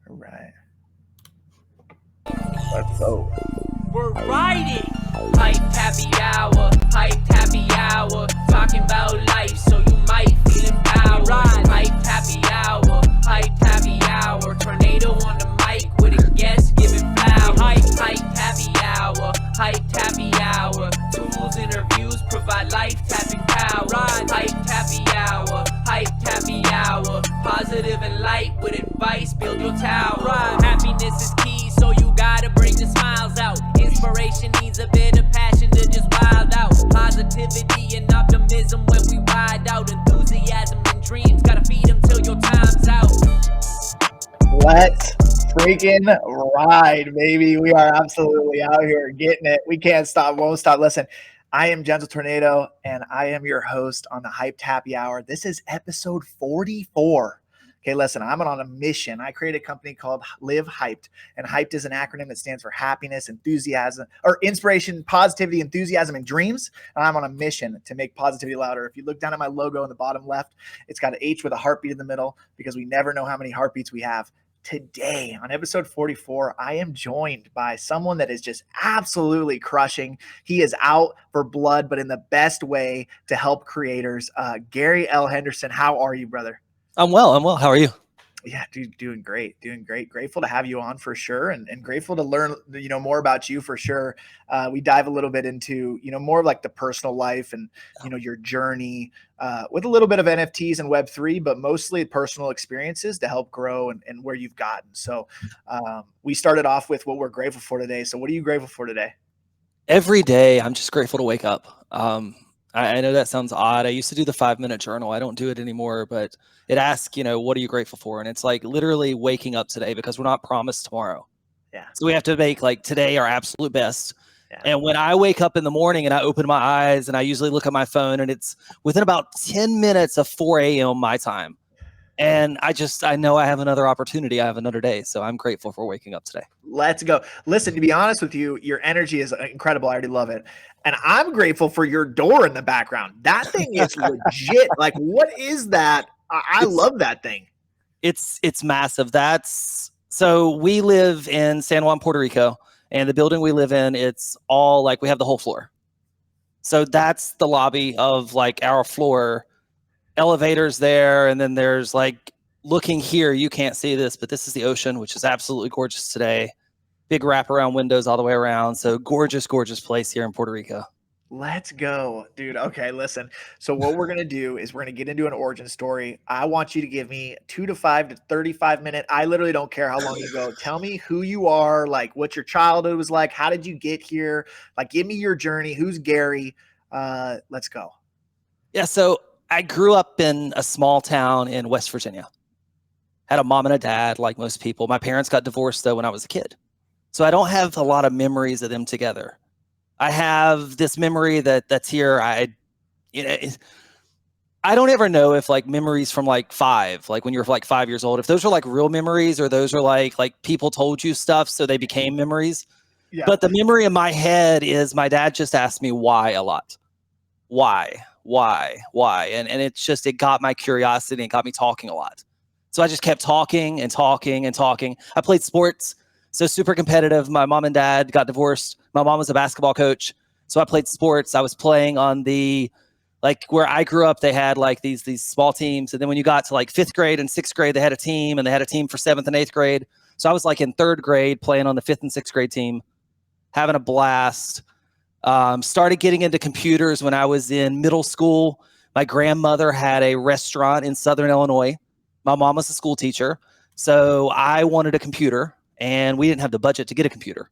All right. Let's go. We're riding. Hype happy hour, talking about life, so you might feel empowered. Hype happy hour, tornado on the mic with a guest giving flowers. Hype happy hour, tools, interviews provide life tapping power. Hype happy hour, positive and light with advice, build your tower. Happiness is key, so you gotta bring the smiles out. Inspiration needs a bit of passion to just wild out. Positivity and optimism when we ride out. Enthusiasm and dreams, gotta feed them till your time's out. Let's freaking ride, baby. We are absolutely out here getting it. We can't stop, won't stop. Listen, I am Gentle Tornado, and I am your host on the Hyped Happy Hour. This is episode 44. Okay, listen, I'm on a mission. I created a company called Live Hyped, and Hyped is an acronym that stands for happiness, enthusiasm, or inspiration, positivity, enthusiasm, and dreams. And I'm on a mission to make positivity louder. If you look down at my logo in the bottom left, it's got an H with a heartbeat in the middle because we never know how many heartbeats we have. Today, on episode 44, I am joined by someone that is just absolutely crushing. He is out for blood, but in the best way to help creators. Gary L. Henderson, how are you, brother? I'm well. How are you? Yeah, dude, doing great. Grateful to have you on for sure, and grateful to learn, more about you for sure. We dive a little bit into, more of like the personal life and, your journey with a little bit of NFTs and Web3, but mostly personal experiences to help grow and where you've gotten. So we started off with what we're grateful for today. So what are you grateful for today? Every day, I'm just grateful to wake up. I know that sounds odd. I used to do the 5-minute journal. I don't do it anymore, but it asks, what are you grateful for? And it's like literally waking up today because we're not promised tomorrow. Yeah. So we have to make like today our absolute best. Yeah. And when I wake up in the morning and I open my eyes and I usually look at my phone and it's within about 10 minutes of 4 a.m. my time. And I know I have another opportunity. I have another day. So I'm grateful for waking up today. Let's go. Listen, to be honest with you, your energy is incredible. I already love it. And I'm grateful for your door in the background. That thing is legit. Like, what is that? I love that thing. It's massive. So we live in San Juan, Puerto Rico, and the building we live in, it's all like we have the whole floor. So that's the lobby of like our floor, elevators there. And then there's like looking here, you can't see this, but this is the ocean, which is absolutely gorgeous today. Big wraparound windows all the way around. So gorgeous, gorgeous place here in Puerto Rico. Let's go, dude. Okay, listen. So what we're going to do is we're going to get into an origin story. I want you to give me 25 to 35 minutes. I literally don't care how long you go. Tell me who you are, like what your childhood was like. How did you get here? Like, give me your journey. Who's Gary? Let's go. Yeah, so I grew up in a small town in West Virginia. Had a mom and a dad, like most people. My parents got divorced, though, when I was a kid. So I don't have a lot of memories of them together. I have this memory that's here. I don't ever know if like memories from like 5, like when you're like 5 years old, if those are like real memories or those are like people told you stuff so they became memories. Yeah. But the memory in my head is my dad just asked me why a lot. Why? And it got my curiosity and got me talking a lot. So I just kept talking and talking and talking. I played sports. So super competitive. My mom and dad got divorced. My mom was a basketball coach. So I played sports. I was playing on where I grew up, they had like these small teams. And then when you got to like 5th grade and 6th grade, they had a team, and they had a team for 7th and 8th grade. So I was like in 3rd grade playing on the 5th and 6th grade team, having a blast. Started getting into computers when I was in middle school. My grandmother had a restaurant in Southern Illinois. My mom was a school teacher. So I wanted a computer. And we didn't have the budget to get a computer.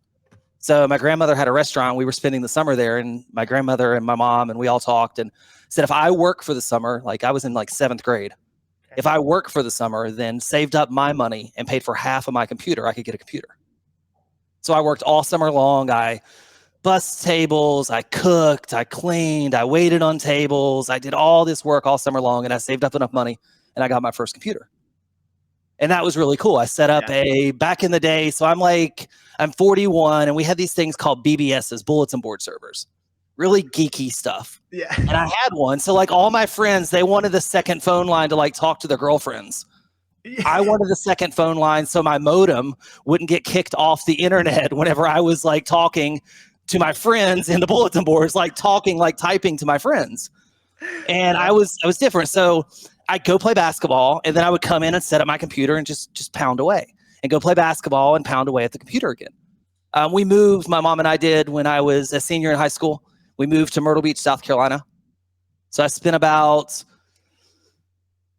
So my grandmother had a restaurant. We were spending the summer there, and my grandmother and my mom and we all talked and said, if I work for the summer, like I was in like 7th grade, if I work for the summer, then saved up my money and paid for half of my computer, I could get a computer. So I worked all summer long. I bussed tables, I cooked, I cleaned, I waited on tables. I did all this work all summer long, and I saved up enough money and I got my first computer. And that was really cool. I set up back in the day. So I'm 41, and we had these things called BBSs, bulletin board servers, really geeky stuff. Yeah. And I had one. So like all my friends, they wanted the second phone line to like talk to their girlfriends. I wanted a second phone line so my modem wouldn't get kicked off the internet whenever I was like talking to my friends in the bulletin boards, like typing to my friends. And I was different. So I'd go play basketball, and then I would come in and set up my computer and just pound away and go play basketball and pound away at the computer again. We moved, my mom and I did, when I was a senior in high school. We moved to Myrtle Beach, South Carolina. So I spent about,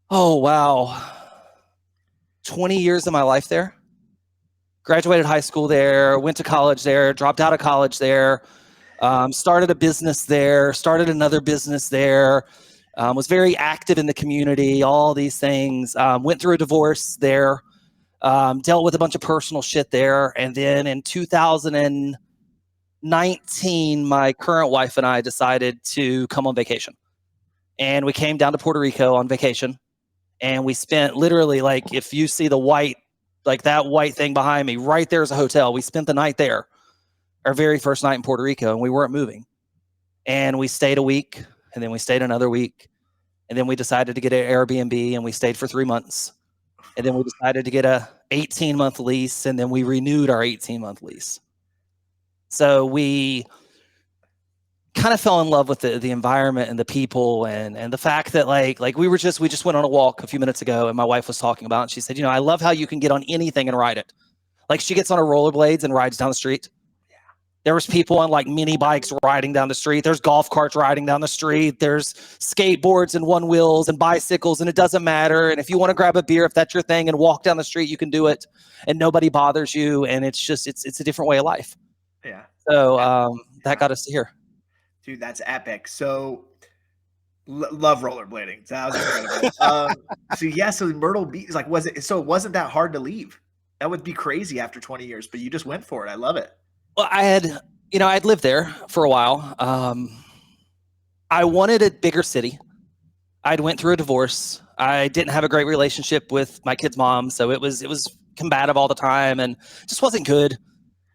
20 years of my life there. Graduated high school there, went to college there, dropped out of college there, started a business there, started another business there, was very active in the community, all these things. Went through a divorce there, dealt with a bunch of personal shit there. And then in 2019, my current wife and I decided to come on vacation. And we came down to Puerto Rico on vacation. And we spent literally, like, if you see the white, like that white thing behind me, right there's a hotel. We spent the night there, our very first night in Puerto Rico, and we weren't moving. And we stayed a week, and then we stayed another week. And then we decided to get an Airbnb, and we stayed for 3 months. And then we decided to get a 18-month lease, and then we renewed our 18-month lease. So we kind of fell in love with the environment and the people and the fact that like we just went on a walk a few minutes ago, and my wife was talking about it, and she said, I love how you can get on anything and ride it. Like, she gets on her rollerblades and rides down the street. Yeah. There was people on like mini bikes riding down the street. There's golf carts riding down the street. There's skateboards and one wheels and bicycles, and it doesn't matter. And if you want to grab a beer, if that's your thing, and walk down the street, you can do it, and nobody bothers you. And it's just it's a different way of life. Yeah. So that got us to here. Dude, that's epic. So love rollerblading. That was incredible. So Myrtle Beach, like, it wasn't that hard to leave? That would be crazy after 20 years, but you just went for it. I love it. Well, I'd lived there for a while. I wanted a bigger city. I'd went through a divorce. I didn't have a great relationship with my kid's mom, so it was combative all the time and just wasn't good.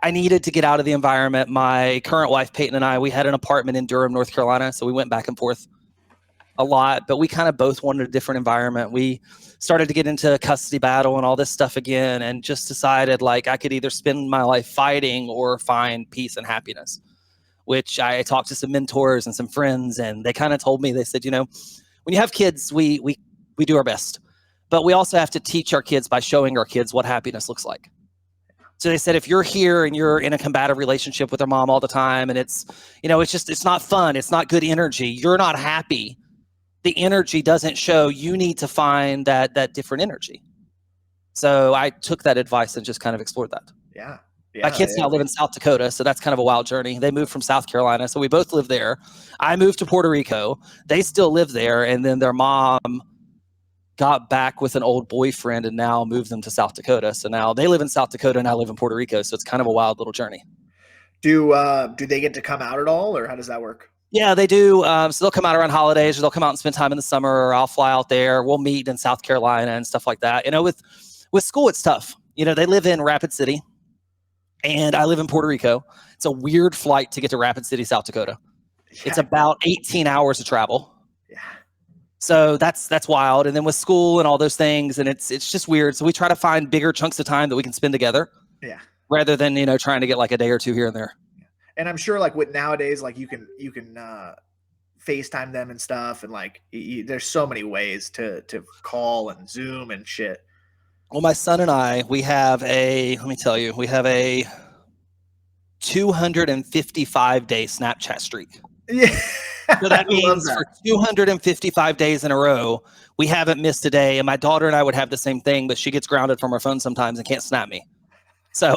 I needed to get out of the environment. My current wife, Peyton, and I, we had an apartment in Durham, North Carolina, so we went back and forth a lot, but we kind of both wanted a different environment. We started to get into a custody battle and all this stuff again, and just decided like I could either spend my life fighting or find peace and happiness, which I talked to some mentors and some friends, and they kind of told me, they said, when you have kids, we do our best, but we also have to teach our kids by showing our kids what happiness looks like. So they said, if you're here and you're in a combative relationship with your mom all the time, and it's not fun, it's not good energy, you're not happy, the energy doesn't show, you need to find that different energy. So I took that advice and just kind of explored that. Yeah. My kids now live in South Dakota, so that's kind of a wild journey. They moved from South Carolina, so we both live there. I moved to Puerto Rico. They still live there, and then their mom got back with an old boyfriend and now moved them to South Dakota. So now they live in South Dakota and I live in Puerto Rico. So it's kind of a wild little journey. Do they get to come out at all, or how does that work? Yeah, they do. So they'll come out around holidays, or they'll come out and spend time in the summer, or I'll fly out there. We'll meet in South Carolina and stuff like that. With school, it's tough. They live in Rapid City and I live in Puerto Rico. It's a weird flight to get to Rapid City, South Dakota. Yeah. It's about 18 hours of travel. Yeah. So that's wild. And then with school and all those things, and it's just weird. So we try to find bigger chunks of time that we can spend together. Yeah. Rather than, trying to get like a day or two here and there. And I'm sure like with nowadays, like you can FaceTime them and stuff. And like, there's so many ways to call and Zoom and shit. Well, my son and I, we have a 255-day Snapchat streak. Yeah. So that means for 255 days in a row, we haven't missed a day. And my daughter and I would have the same thing, but she gets grounded from her phone sometimes and can't snap me. So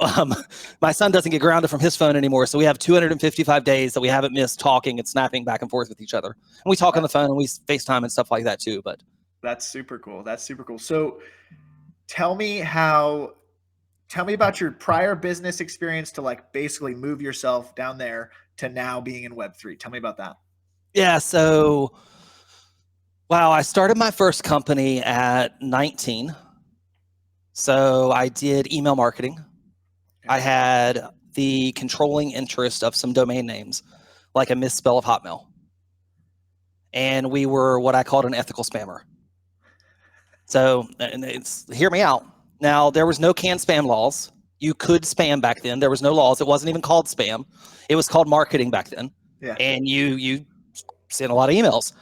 my son doesn't get grounded from his phone anymore. So we have 255 days that we haven't missed talking and snapping back and forth with each other. And we talk on the phone and we FaceTime and stuff like that too. But that's super cool. So tell me about your prior business experience to like basically move yourself down there to now being in Web3. Tell me about that. Yeah. So, wow, I started my first company at 19. So I did email marketing. I had the controlling interest of some domain names, like a misspell of Hotmail. And we were what I called an ethical spammer. So hear me out. Now, there was no canned spam laws. You could spam back then. There was no laws. It wasn't even called spam. It was called marketing back then. Yeah. And you sent a lot of emails.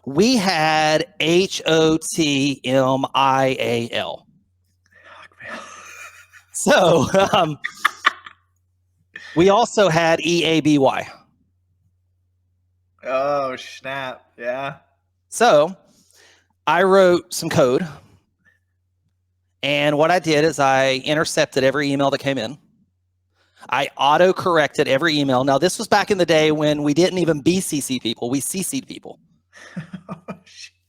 We had HOTMIAL. So we also had EABY. Oh, snap. Yeah. So I wrote some code. And what I did is I intercepted every email that came in. I auto-corrected every email. Now, this was back in the day when we didn't even BCC people. We CC'd people.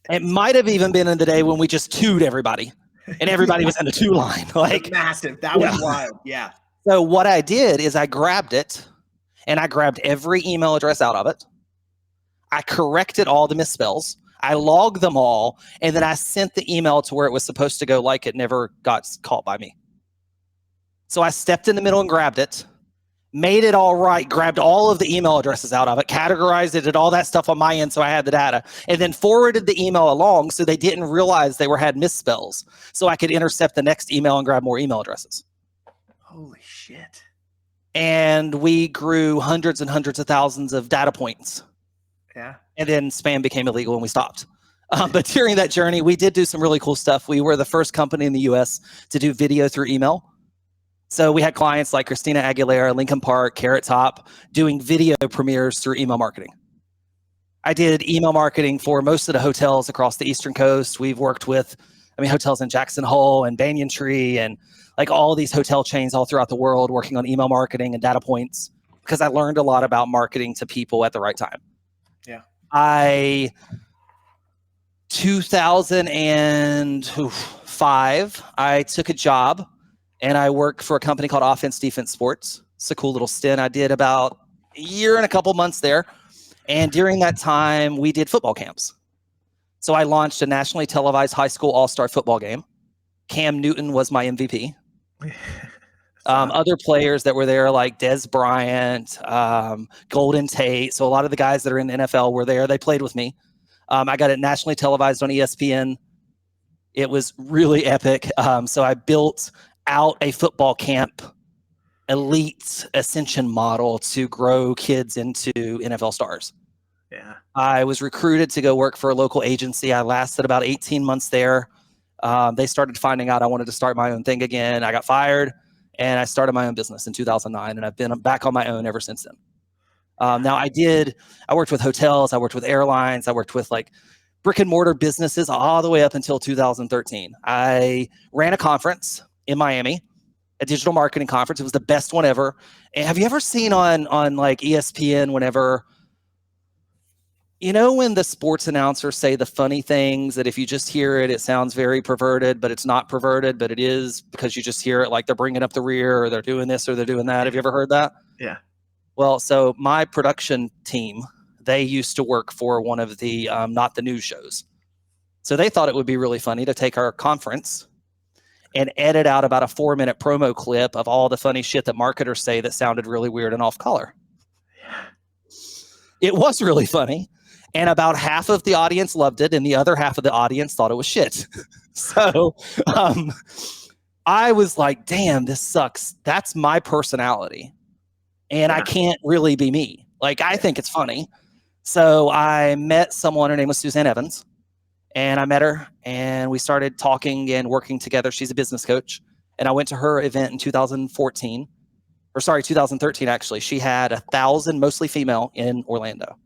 It might have even been in the day when we just two'd everybody. And everybody was in the two line. Like massive. That was wild. Yeah. So what I did is I grabbed it and I grabbed every email address out of it. I corrected all the misspells. I logged them all. And then I sent the email to where it was supposed to go, like it never got caught by me. So I stepped in the middle and grabbed it, made it all right, grabbed all of the email addresses out of it, categorized it, did all that stuff on my end so I had the data, and then forwarded the email along so they didn't realize they had misspells, so I could intercept the next email and grab more email addresses. Holy shit. And we grew hundreds and hundreds of thousands of data points. Yeah. And then spam became illegal and we stopped. But during that journey, we did do some really cool stuff. We were the first company in the US to do video through email. So we had clients like Christina Aguilera, Lincoln Park, Carrot Top, doing video premieres through email marketing. I did email marketing for most of the hotels across the Eastern Coast. We've worked with, hotels in Jackson Hole and Banyan Tree and like all these hotel chains all throughout the world working on email marketing and data points because I learned a lot about marketing to people at the right time. Yeah. 2005, I took a job and I worked for a company called Offense Defense Sports. It's a cool little stint. I did about a year and a couple months there. And during that time, we did football camps. So I launched a nationally televised high school all-star football game. Cam Newton was my MVP. Other players that were there like Des Bryant, Golden Tate. So a lot of the guys that are in the NFL were there. They played with me. I got it nationally televised on ESPN. It was really epic. So I built out a football camp elite ascension model to grow kids into NFL stars. Yeah. I was recruited to go work for a local agency. I lasted about 18 months there. They started finding out I wanted to start my own thing again. I got fired and I started my own business in 2009 and I've been back on my own ever since then. Now I worked with hotels, I worked with airlines, I worked with like brick and mortar businesses all the way up until 2013. I ran a conference in Miami, a digital marketing conference. It was the best one ever. And have you ever seen on like ESPN whenever, when the sports announcers say the funny things that if you just hear it, it sounds very perverted, but it's not perverted, but it is because you just hear it like they're bringing up the rear or they're doing this or they're doing that. Have you ever heard that? Yeah. Well, so my production team, they used to work for one of the Not the News shows. So they thought it would be really funny to take our conference and edit out about a 4-minute promo clip of all the funny shit that marketers say that sounded really weird and off color. Yeah. It was really funny. And about half of the audience loved it and the other half of the audience thought it was shit. So I was like, damn, this sucks. That's my personality. And I can't really be me. Like, I think it's funny. So I met someone, her name was Suzanne Evans. And I met her and we started talking and working together. She's a business coach. And I went to her event in 2013 actually. She had 1,000, mostly female, in Orlando.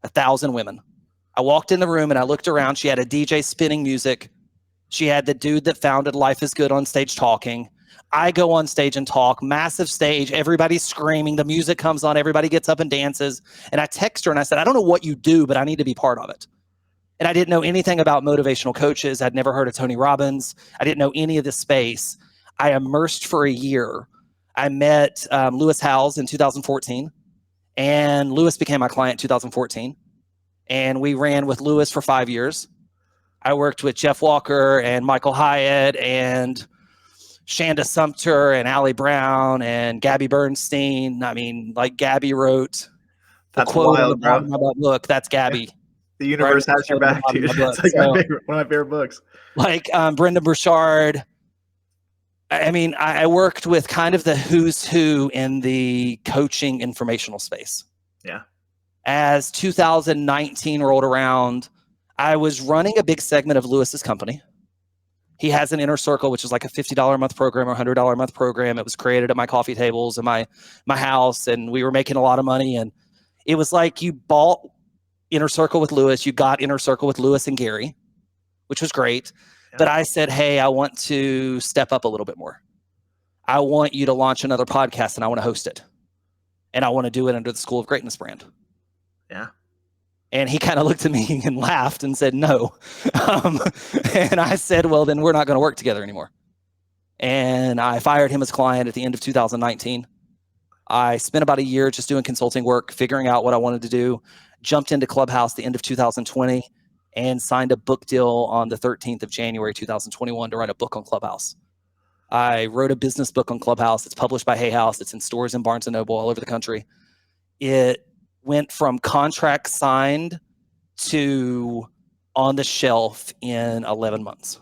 1,000 women. I walked in the room and I looked around. She had a DJ spinning music. She had the dude that founded Life is Good on stage talking. I go on stage and talk, massive stage, everybody's screaming, the music comes on, everybody gets up and dances. And I text her and I said, I don't know what you do, but I need to be part of it. And I didn't know anything about motivational coaches. I'd never heard of Tony Robbins. I didn't know any of this space. I immersed for a year. I met Lewis Howes in 2014, and Lewis became my client in 2014. And we ran with Lewis for 5 years. I worked with Jeff Walker and Michael Hyatt and Shanda Sumter and Allie Brown and Gabby Bernstein. I mean, like Gabby wrote the quote on the bottom of that book. That's Gabby. The Universe Has Your Back, dude. It's like one of my favorite books. Like Brendan Burchard. I mean, I worked with kind of the who's who in the coaching informational space. Yeah. As 2019 rolled around, I was running a big segment of Lewis's company. He has an Inner Circle, which is like a $50 a month program or $100 a month program. It was created at my coffee tables in my house, and we were making a lot of money. And it was like you bought Inner Circle with Lewis, you got Inner Circle with Lewis and Gary, which was great. Yeah. But I said, hey, I want to step up a little bit more. I want you to launch another podcast, and I want to host it. And I want to do it under the School of Greatness brand. Yeah. And he kind of looked at me and laughed and said, no. And I said, well, then we're not going to work together anymore. And I fired him as a client at the end of 2019. I spent about a year just doing consulting work, figuring out what I wanted to do, jumped into Clubhouse the end of 2020, and signed a book deal on the 13th of January, 2021 to write a book on Clubhouse. I wrote a business book on Clubhouse. It's published by Hay House. It's in stores in Barnes & Noble all over the country. It went from contract signed to on the shelf in 11 months.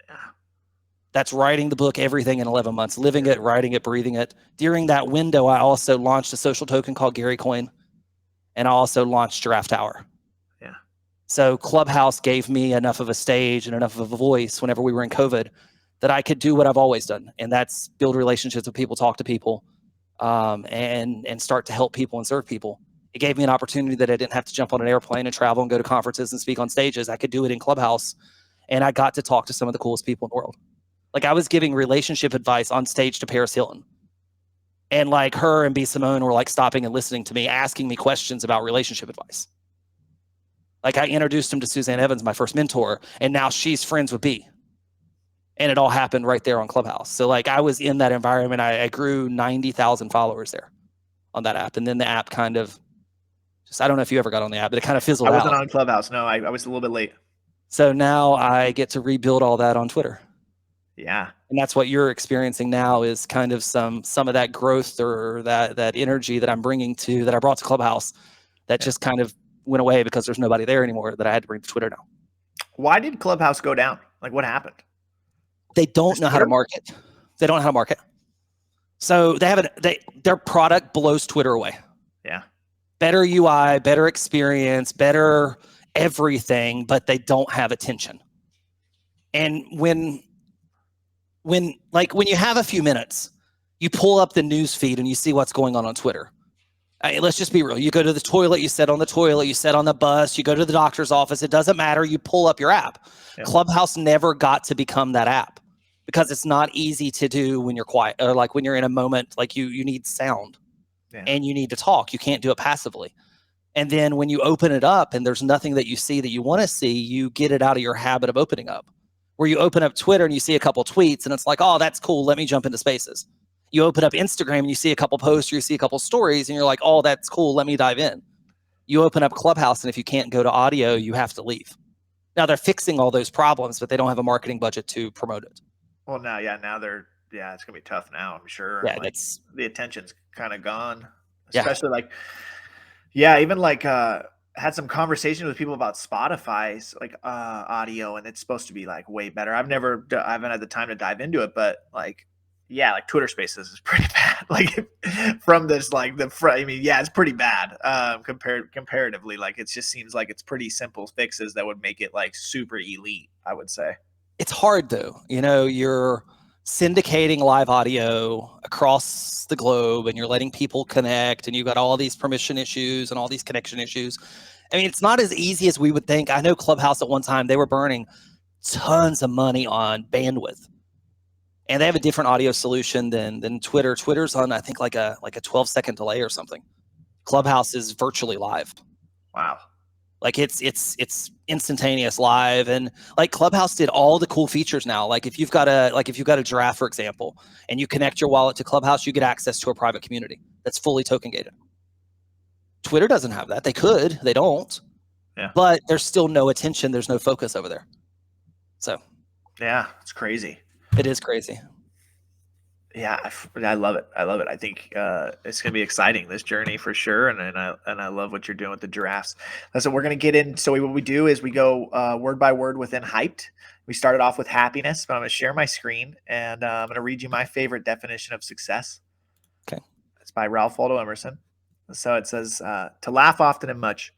Yeah. That's writing the book, everything in 11 months, living it, writing it, breathing it. During that window, I also launched a social token called Gary Coin, and I also launched Giraffe Tower. Yeah. So Clubhouse gave me enough of a stage and enough of a voice whenever we were in COVID that I could do what I've always done, and that's build relationships with people, talk to people, and start to help people and serve people. It gave me an opportunity that I didn't have to jump on an airplane and travel and go to conferences and speak on stages. I could do it in Clubhouse, and I got to talk to some of the coolest people in the world. Like, I was giving relationship advice on stage to Paris Hilton, and like her and B. Simone were like stopping and listening to me, asking me questions about relationship advice. Like, I introduced him to Suzanne Evans, my first mentor, and now she's friends with B. And it all happened right there on Clubhouse. So like, I was in that environment. I grew 90,000 followers there on that app. And then the app kind of just, I don't know if you ever got on the app, but it kind of fizzled out. I wasn't on Clubhouse. No, I was a little bit late. So now I get to rebuild all that on Twitter. Yeah. And that's what you're experiencing now, is kind of some of that growth or that energy that I'm bringing to, that I brought to Clubhouse, that just kind of went away because there's nobody there anymore, that I had to bring to Twitter now. Why did Clubhouse go down? Like, what happened? They don't know how to market. They don't know how to market. So their product blows Twitter away. Yeah. Better UI, better experience, better everything, but they don't have attention. And when you have a few minutes, you pull up the news feed and you see what's going on Twitter. Let's just be real. You go to the toilet, you sit on the toilet, you sit on the bus, you go to the doctor's office. It doesn't matter. You pull up your app. Yeah. Clubhouse never got to become that app because it's not easy to do when you're quiet, or like when you're in a moment, like you need sound and you need to talk. You can't do it passively. And then when you open it up and there's nothing that you see that you want to see, you get it out of your habit of opening up. Where you open up Twitter and you see a couple tweets and it's like, oh, that's cool. Let me jump into Spaces. You open up Instagram and you see a couple posts or you see a couple stories and you're like, oh, that's cool. Let me dive in. You open up Clubhouse and if you can't go to audio, you have to leave. Now they're fixing all those problems, but they don't have a marketing budget to promote it. Well, now, it's gonna be tough now, I'm sure. Yeah, like, the attention's kind of gone, especially even had some conversations with people about Spotify's audio, and it's supposed to be like way better. I haven't had the time to dive into it, but Twitter Spaces is pretty bad. Like, from this, it's pretty bad comparatively. Like, it just seems like it's pretty simple fixes that would make it like super elite, I would say. It's hard though. You're syndicating live audio across the globe and you're letting people connect and you've got all these permission issues and all these connection issues. I mean, it's not as easy as we would think. I know Clubhouse at one time, they were burning tons of money on bandwidth. And they have a different audio solution than Twitter. Twitter's on, I think, like a 12-second delay or something. Clubhouse is virtually live. Wow. Like it's instantaneous live, and like Clubhouse did all the cool features now. Like if you've got a giraffe, for example, and you connect your wallet to Clubhouse, you get access to a private community that's fully token gated. Twitter doesn't have that. They could, they don't. Yeah. But there's still no attention. There's no focus over there. So. Yeah, it's crazy. It is crazy. Yeah, I love it. I love it. I think it's going to be exciting, this journey for sure. And I love what you're doing with the giraffes. Listen, we're going to get in. So what we do is we go word by word within hyped. We started off with happiness, but I'm going to share my screen and I'm going to read you my favorite definition of success. Okay. It's by Ralph Waldo Emerson. So it says, to laugh often and much,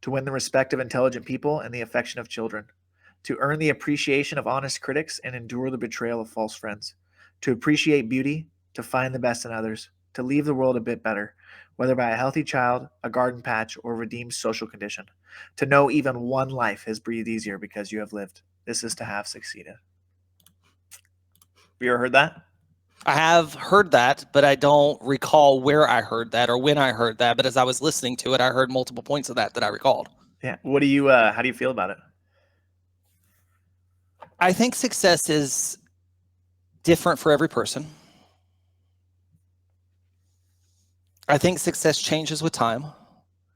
to win the respect of intelligent people and the affection of children, to earn the appreciation of honest critics and endure the betrayal of false friends, to appreciate beauty, to find the best in others, to leave the world a bit better, whether by a healthy child, a garden patch, or redeemed social condition, to know even one life has breathed easier because you have lived. This is to have succeeded. Have you ever heard that? I have heard that, but I don't recall where I heard that or when I heard that. But as I was listening to it, I heard multiple points of that I recalled. Yeah. What do you? How do you feel about it? I think success is different for every person. I think success changes with time.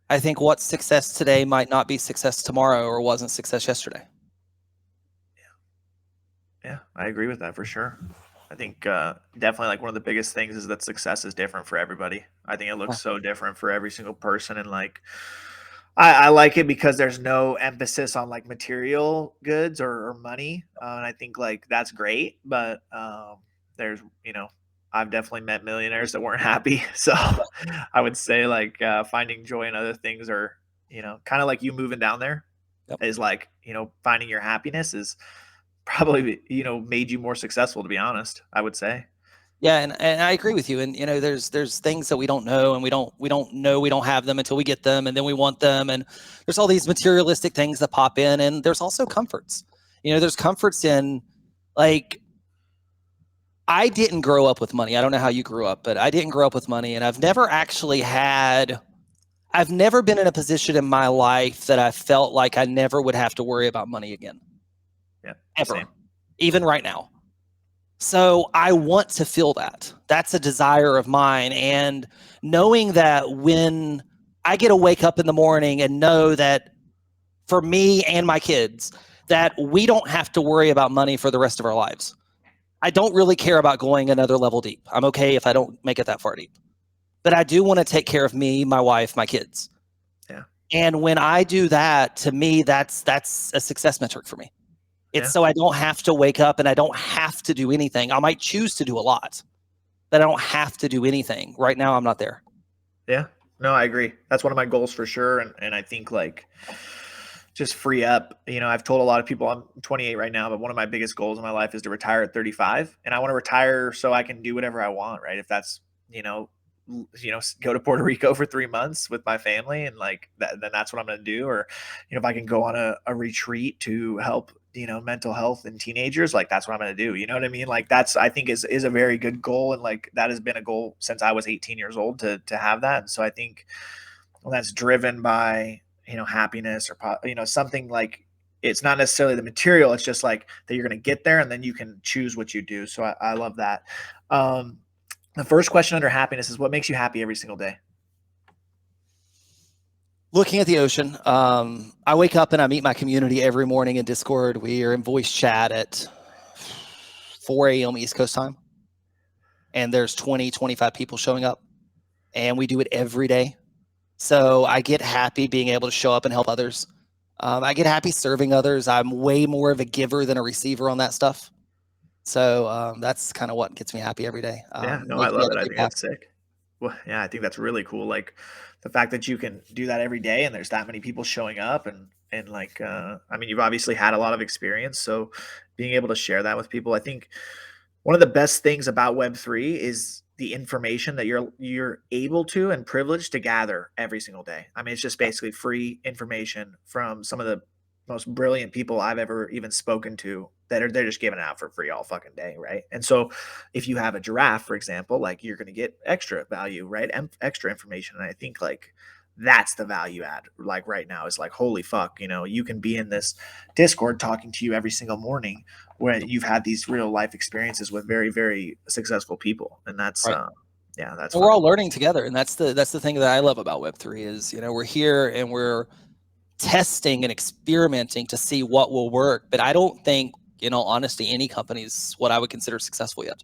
I think what's success today might not be success tomorrow or wasn't success yesterday. Yeah, I agree with that for sure. I think definitely like one of the biggest things is that success is different for everybody. I think it looks so different for every single person. And like, I like it because there's no emphasis on like material goods or money. And I think like that's great. But there's, I've definitely met millionaires that weren't happy. So I would say like finding joy in other things or, kind of like you moving down there is like, finding your happiness is probably, made you more successful, to be honest, I would say. Yeah, and I agree with you. And there's things that we don't know, and we don't know we don't have them until we get them, and then we want them. And there's all these materialistic things that pop in, and there's also comforts. There's comforts in, like, I didn't grow up with money. I don't know how you grew up, but I didn't grow up with money, and I've never been in a position in my life that I felt like I never would have to worry about money again. Yeah, ever, same. even right now. So I want to feel that. That's a desire of mine. And knowing that when I get to wake up in the morning and know that for me and my kids, that we don't have to worry about money for the rest of our lives. I don't really care about going another level deep. I'm okay if I don't make it that far deep. But I do want to take care of me, my wife, my kids. Yeah. And when I do that, to me, that's a success metric for me. It's so I don't have to wake up and I don't have to do anything. I might choose to do a lot, but I don't have to do anything. Right now, I'm not there. Yeah. No, I agree. That's one of my goals for sure. And I think like just free up. I've told a lot of people I'm 28 right now, but one of my biggest goals in my life is to retire at 35. And I want to retire so I can do whatever I want, right? If that's, go to Puerto Rico for 3 months with my family and like that, then that's what I'm going to do. Or, if I can go on a retreat to help, mental health in teenagers, like that's what I'm going to do. You know what I mean? Like that's, I think is a very good goal. And like, that has been a goal since I was 18 years old to have that. And so I think when that's driven by, happiness or, something like, it's not necessarily the material. It's just like that you're going to get there and then you can choose what you do. So I love that. The first question under happiness is what makes you happy every single day? Looking at the ocean. I wake up and I meet my community every morning in Discord. We are in voice chat at 4 a.m. East Coast time. And there's 20, 25 people showing up. And we do it every day. So I get happy being able to show up and help others. I get happy serving others. I'm way more of a giver than a receiver on that stuff. So that's kind of what gets me happy every day. I love it. I think that's sick. Well, yeah, I think that's really cool. Like the fact that you can do that every day and there's that many people showing up and like, you've obviously had a lot of experience. So being able to share that with people, I think one of the best things about Web3 is the information that you're able to and privileged to gather every single day. It's just basically free information from some of the most brilliant people I've ever even spoken to they're just giving it out for free all fucking day, right? And so if you have a giraffe, for example, like you're going to get extra value, right? Extra information. And I think like that's the value add like right now is like, holy fuck, you can be in this Discord talking to you every single morning where you've had these real life experiences with very, very successful people. And that's, right. That's, we're all learning together. And that's the thing that I love about Web3 is, we're here and we're testing and experimenting to see what will work. But I don't think, honestly, any company is what I would consider successful yet.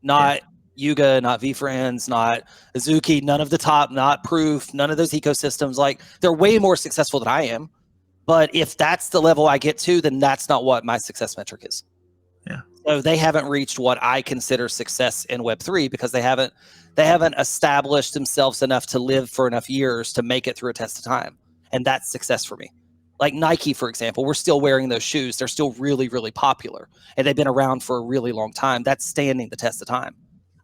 Not Yuga, not VFriends, not Azuki, none of the top, not Proof, none of those ecosystems. Like, they're way more successful than I am. But if that's the level I get to, then that's not what my success metric is. Yeah. So they haven't reached what I consider success in Web3 because they haven't established themselves enough to live for enough years to make it through a test of time. And that's success for me. Like Nike, for example, we're still wearing those shoes. They're still really, really popular. And they've been around for a really long time. That's standing the test of time.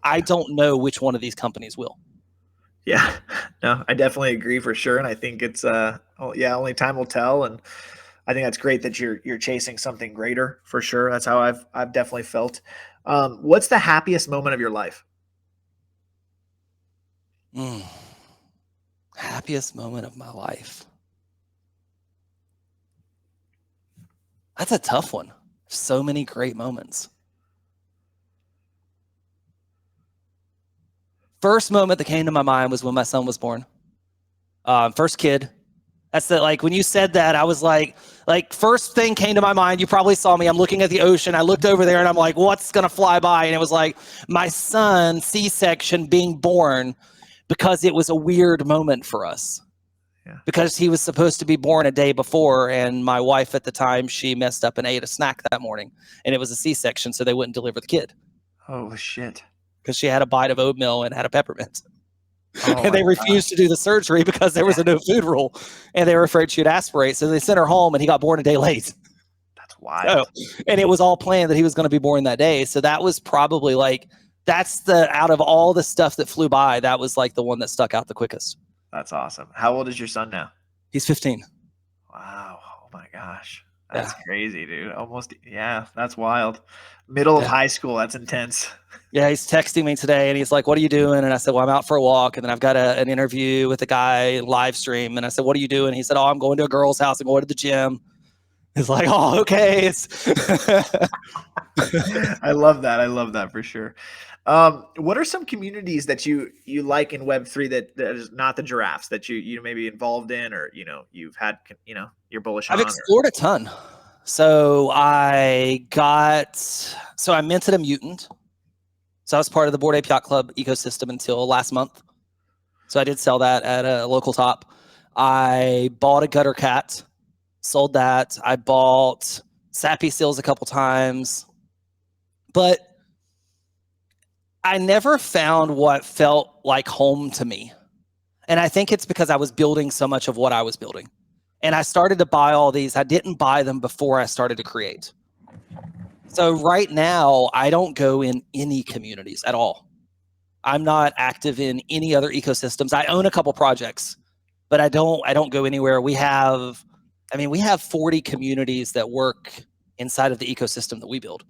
I don't know which one of these companies will. Yeah, no, I definitely agree for sure. And I think it's, only time will tell. And I think that's great that you're chasing something greater for sure. That's how I've definitely felt. What's the happiest moment of your life? Happiest moment of my life. That's a tough one. So many great moments. First moment that came to my mind was when my son was born. First kid. That's the, like, when you said that, I was like, first thing came to my mind. You probably saw me. I'm looking at the ocean. I looked over there and I'm like, what's going to fly by? And it was like my son, C-section, being born, because it was a weird moment for us. Yeah. Because he was supposed to be born a day before, and my wife at the time, she messed up and ate a snack that morning, and it was a C-section, so they wouldn't deliver the kid. Oh, shit. Because she had a bite of oatmeal and had a peppermint. And they refused to do the surgery because there was a no food rule, and they were afraid she'd aspirate. So they sent her home, and he got born a day late. That's wild. So, and it was all planned that he was going to be born that day. So that was probably like, that's the, out of all the stuff that flew by, that was like the one that stuck out the quickest. That's awesome. How old is your son now? He's 15. Wow. Oh my gosh. That's crazy, dude. Almost. Yeah. That's wild. Middle of high school. That's intense. Yeah. He's texting me today and he's like, what are you doing? And I said, well, I'm out for a walk. And then I've got an interview with a guy live stream. And I said, what are you doing? He said, oh, I'm going to a girl's house and going to the gym. He's like, oh, okay. I love that. I love that for sure. What are some communities that you like in Web3 that is not the giraffes that you may be involved in, or you've had you're bullish on? I've explored a ton. So I minted a mutant. So I was part of the Bored Ape Yacht Club ecosystem until last month. So I did sell that at a local top. I bought a gutter cat, sold that. I bought Sappy Seals a couple times, but I never found what felt like home to me. And I think it's because I was building so much of what I was building. And I started to buy all these. I didn't buy them before I started to create. So right now, I don't go in any communities at all. I'm not active in any other ecosystems. I own a couple projects, but I don't go anywhere. We have 40 communities that work inside of the ecosystem that we build.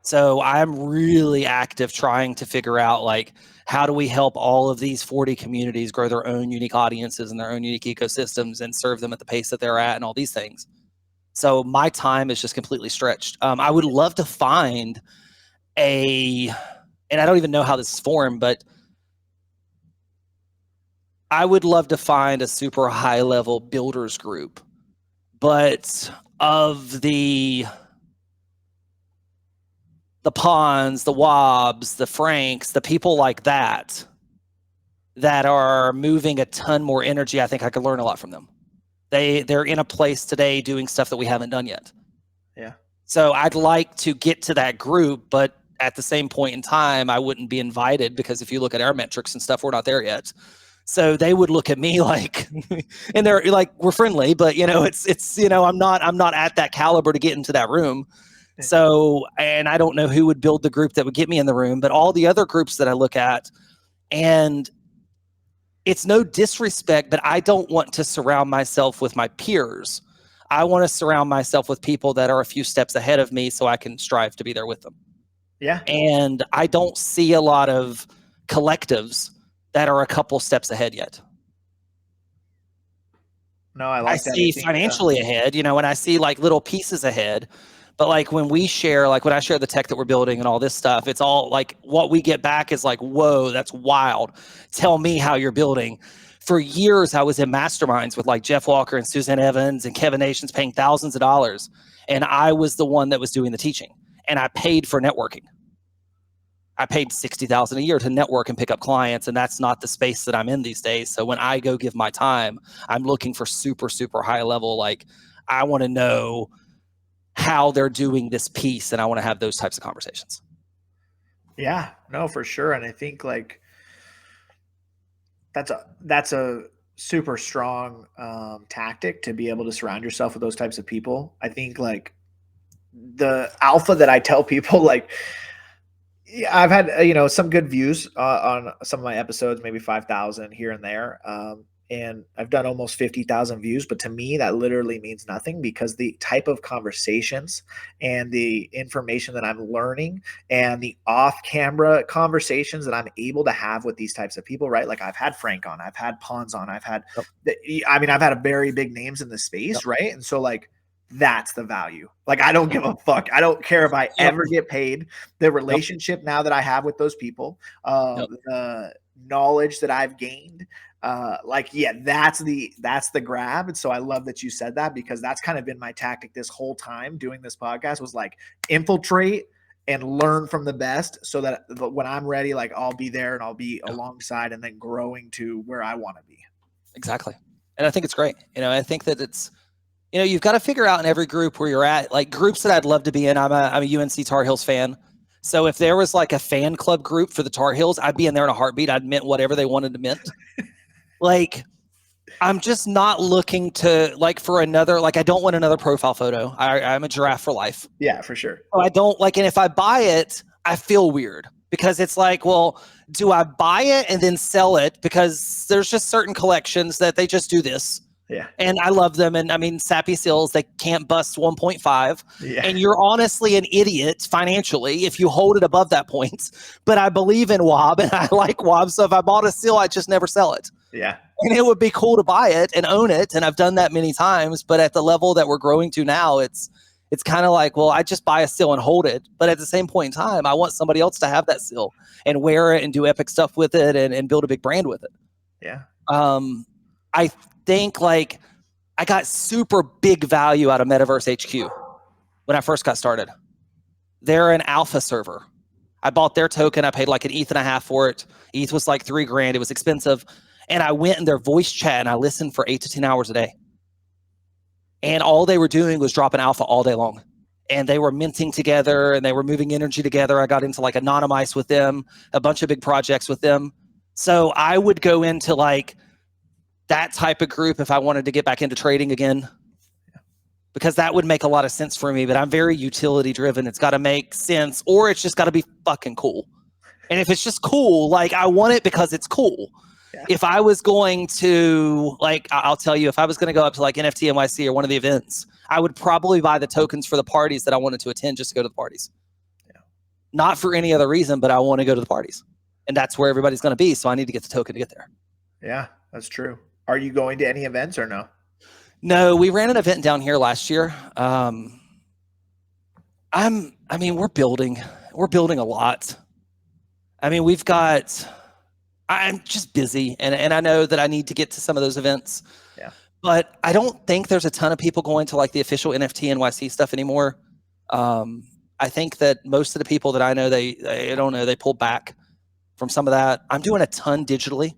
So I'm really active trying to figure out, like, how do we help all of these 40 communities grow their own unique audiences and their own unique ecosystems and serve them at the pace that they're at and all these things. So my time is just completely stretched. I would love to find and I don't even know how this is formed, but I would love to find a super high level builders group, but of the Pawns, the Wobbs, the Franks, the people like that are moving a ton more energy. I think I could learn a lot from them. They're in a place today doing stuff that we haven't done yet. Yeah. So I'd like to get to that group, but at the same point in time, I wouldn't be invited because if you look at our metrics and stuff, we're not there yet. So they would look at me like, and they're like, we're friendly, but it's I'm not at that caliber to get into that room. So, and I don't know who would build the group that would get me in the room, but all the other groups that I look at, and it's no disrespect, but I don't want to surround myself with my peers. I want to surround myself with people that are a few steps ahead of me so I can strive to be there with them. Yeah. And I don't see a lot of collectives that are a couple steps ahead yet. No, I see financially ahead, and I see like little pieces ahead. But like when we share, like when I share the tech that we're building and all this stuff, it's all like what we get back is like, whoa, that's wild. Tell me how you're building. For years, I was in masterminds with like Jeff Walker and Suzanne Evans and Kevin Nations paying thousands of dollars. And I was the one that was doing the teaching and I paid for networking. I paid $60,000 a year to network and pick up clients, and that's not the space that I'm in these days. So when I go give my time, I'm looking for super, super high level. Like, I want to know how they're doing this piece, and I want to have those types of conversations. Yeah, no, for sure. And I think like that's a super strong tactic to be able to surround yourself with those types of people. I think like the alpha that I tell people, like, yeah, I've had some good views on some of my episodes, maybe 5,000 here and there, and I've done almost 50,000 views. But to me, that literally means nothing, because the type of conversations and the information that I'm learning and the off-camera conversations that I'm able to have with these types of people, right? Like I've had Frank on, I've had Pons on, I've had, I've had a very big names in the space, right? And so like, that's the value. Like, I don't give a fuck. I don't care if I ever get paid. The relationship now that I have with those people, the knowledge that I've gained, that's the grab. And so I love that you said that, because that's kind of been my tactic this whole time doing this podcast, was like infiltrate and learn from the best, so that when I'm ready, like I'll be there and I'll be alongside, and then growing to where I want to be. Exactly. And I think it's great. I think that it's, you've got to figure out in every group where you're at, like groups that I'd love to be in. I'm a UNC Tar Heels fan. So if there was like a fan club group for the Tar Heels, I'd be in there in a heartbeat. I'd mint whatever they wanted to mint. Like, I'm just not looking to for another, I don't want another profile photo. I'm a giraffe for life. Yeah, for sure. So I don't and if I buy it, I feel weird, because it's like, well, do I buy it and then sell it? Because there's just certain collections that they just do this. Yeah. And I love them. And I mean, Sappy Seals, they can't bust 1.5. Yeah. And you're honestly an idiot financially if you hold it above that point. But I believe in WOB and I like WOB. So if I bought a seal, I'd just never sell it. Yeah. And it would be cool to buy it and own it. And I've done that many times. But at the level that we're growing to now, it's kind of like, well, I just buy a seal and hold it. But at the same point in time, I want somebody else to have that seal and wear it and do epic stuff with it and build a big brand with it. Yeah. I think I got super big value out of Metaverse HQ when I first got started. They're an alpha server. I bought their token. I paid like an ETH.5 for it. ETH was like $3,000. It was expensive. And I went in their voice chat and I listened for 8 to 10 hours a day. And all they were doing was dropping alpha all day long. And they were minting together and they were moving energy together. I got into Anonymize with them, a bunch of big projects with them. So I would go into that type of group if I wanted to get back into trading again, because that would make a lot of sense for me. But I'm very utility driven. It's got to make sense, or it's just got to be fucking cool. And if it's just cool, I want it because it's cool. Yeah. If I was going to I'll tell you, if I was going to go up to NFT NYC or one of the events, I would probably buy the tokens for the parties that I wanted to attend just to go to the parties. Yeah. Not for any other reason, but I want to go to the parties. And that's where everybody's going to be. So I need to get the token to get there. Yeah, that's true. Are you going to any events or no? No, we ran an event down here last year. We're building a lot. I mean, I'm just busy and I know that I need to get to some of those events. Yeah. But I don't think there's a ton of people going to the official NFT NYC stuff anymore. I think that most of the people that I know, they pulled back from some of that. I'm doing a ton digitally.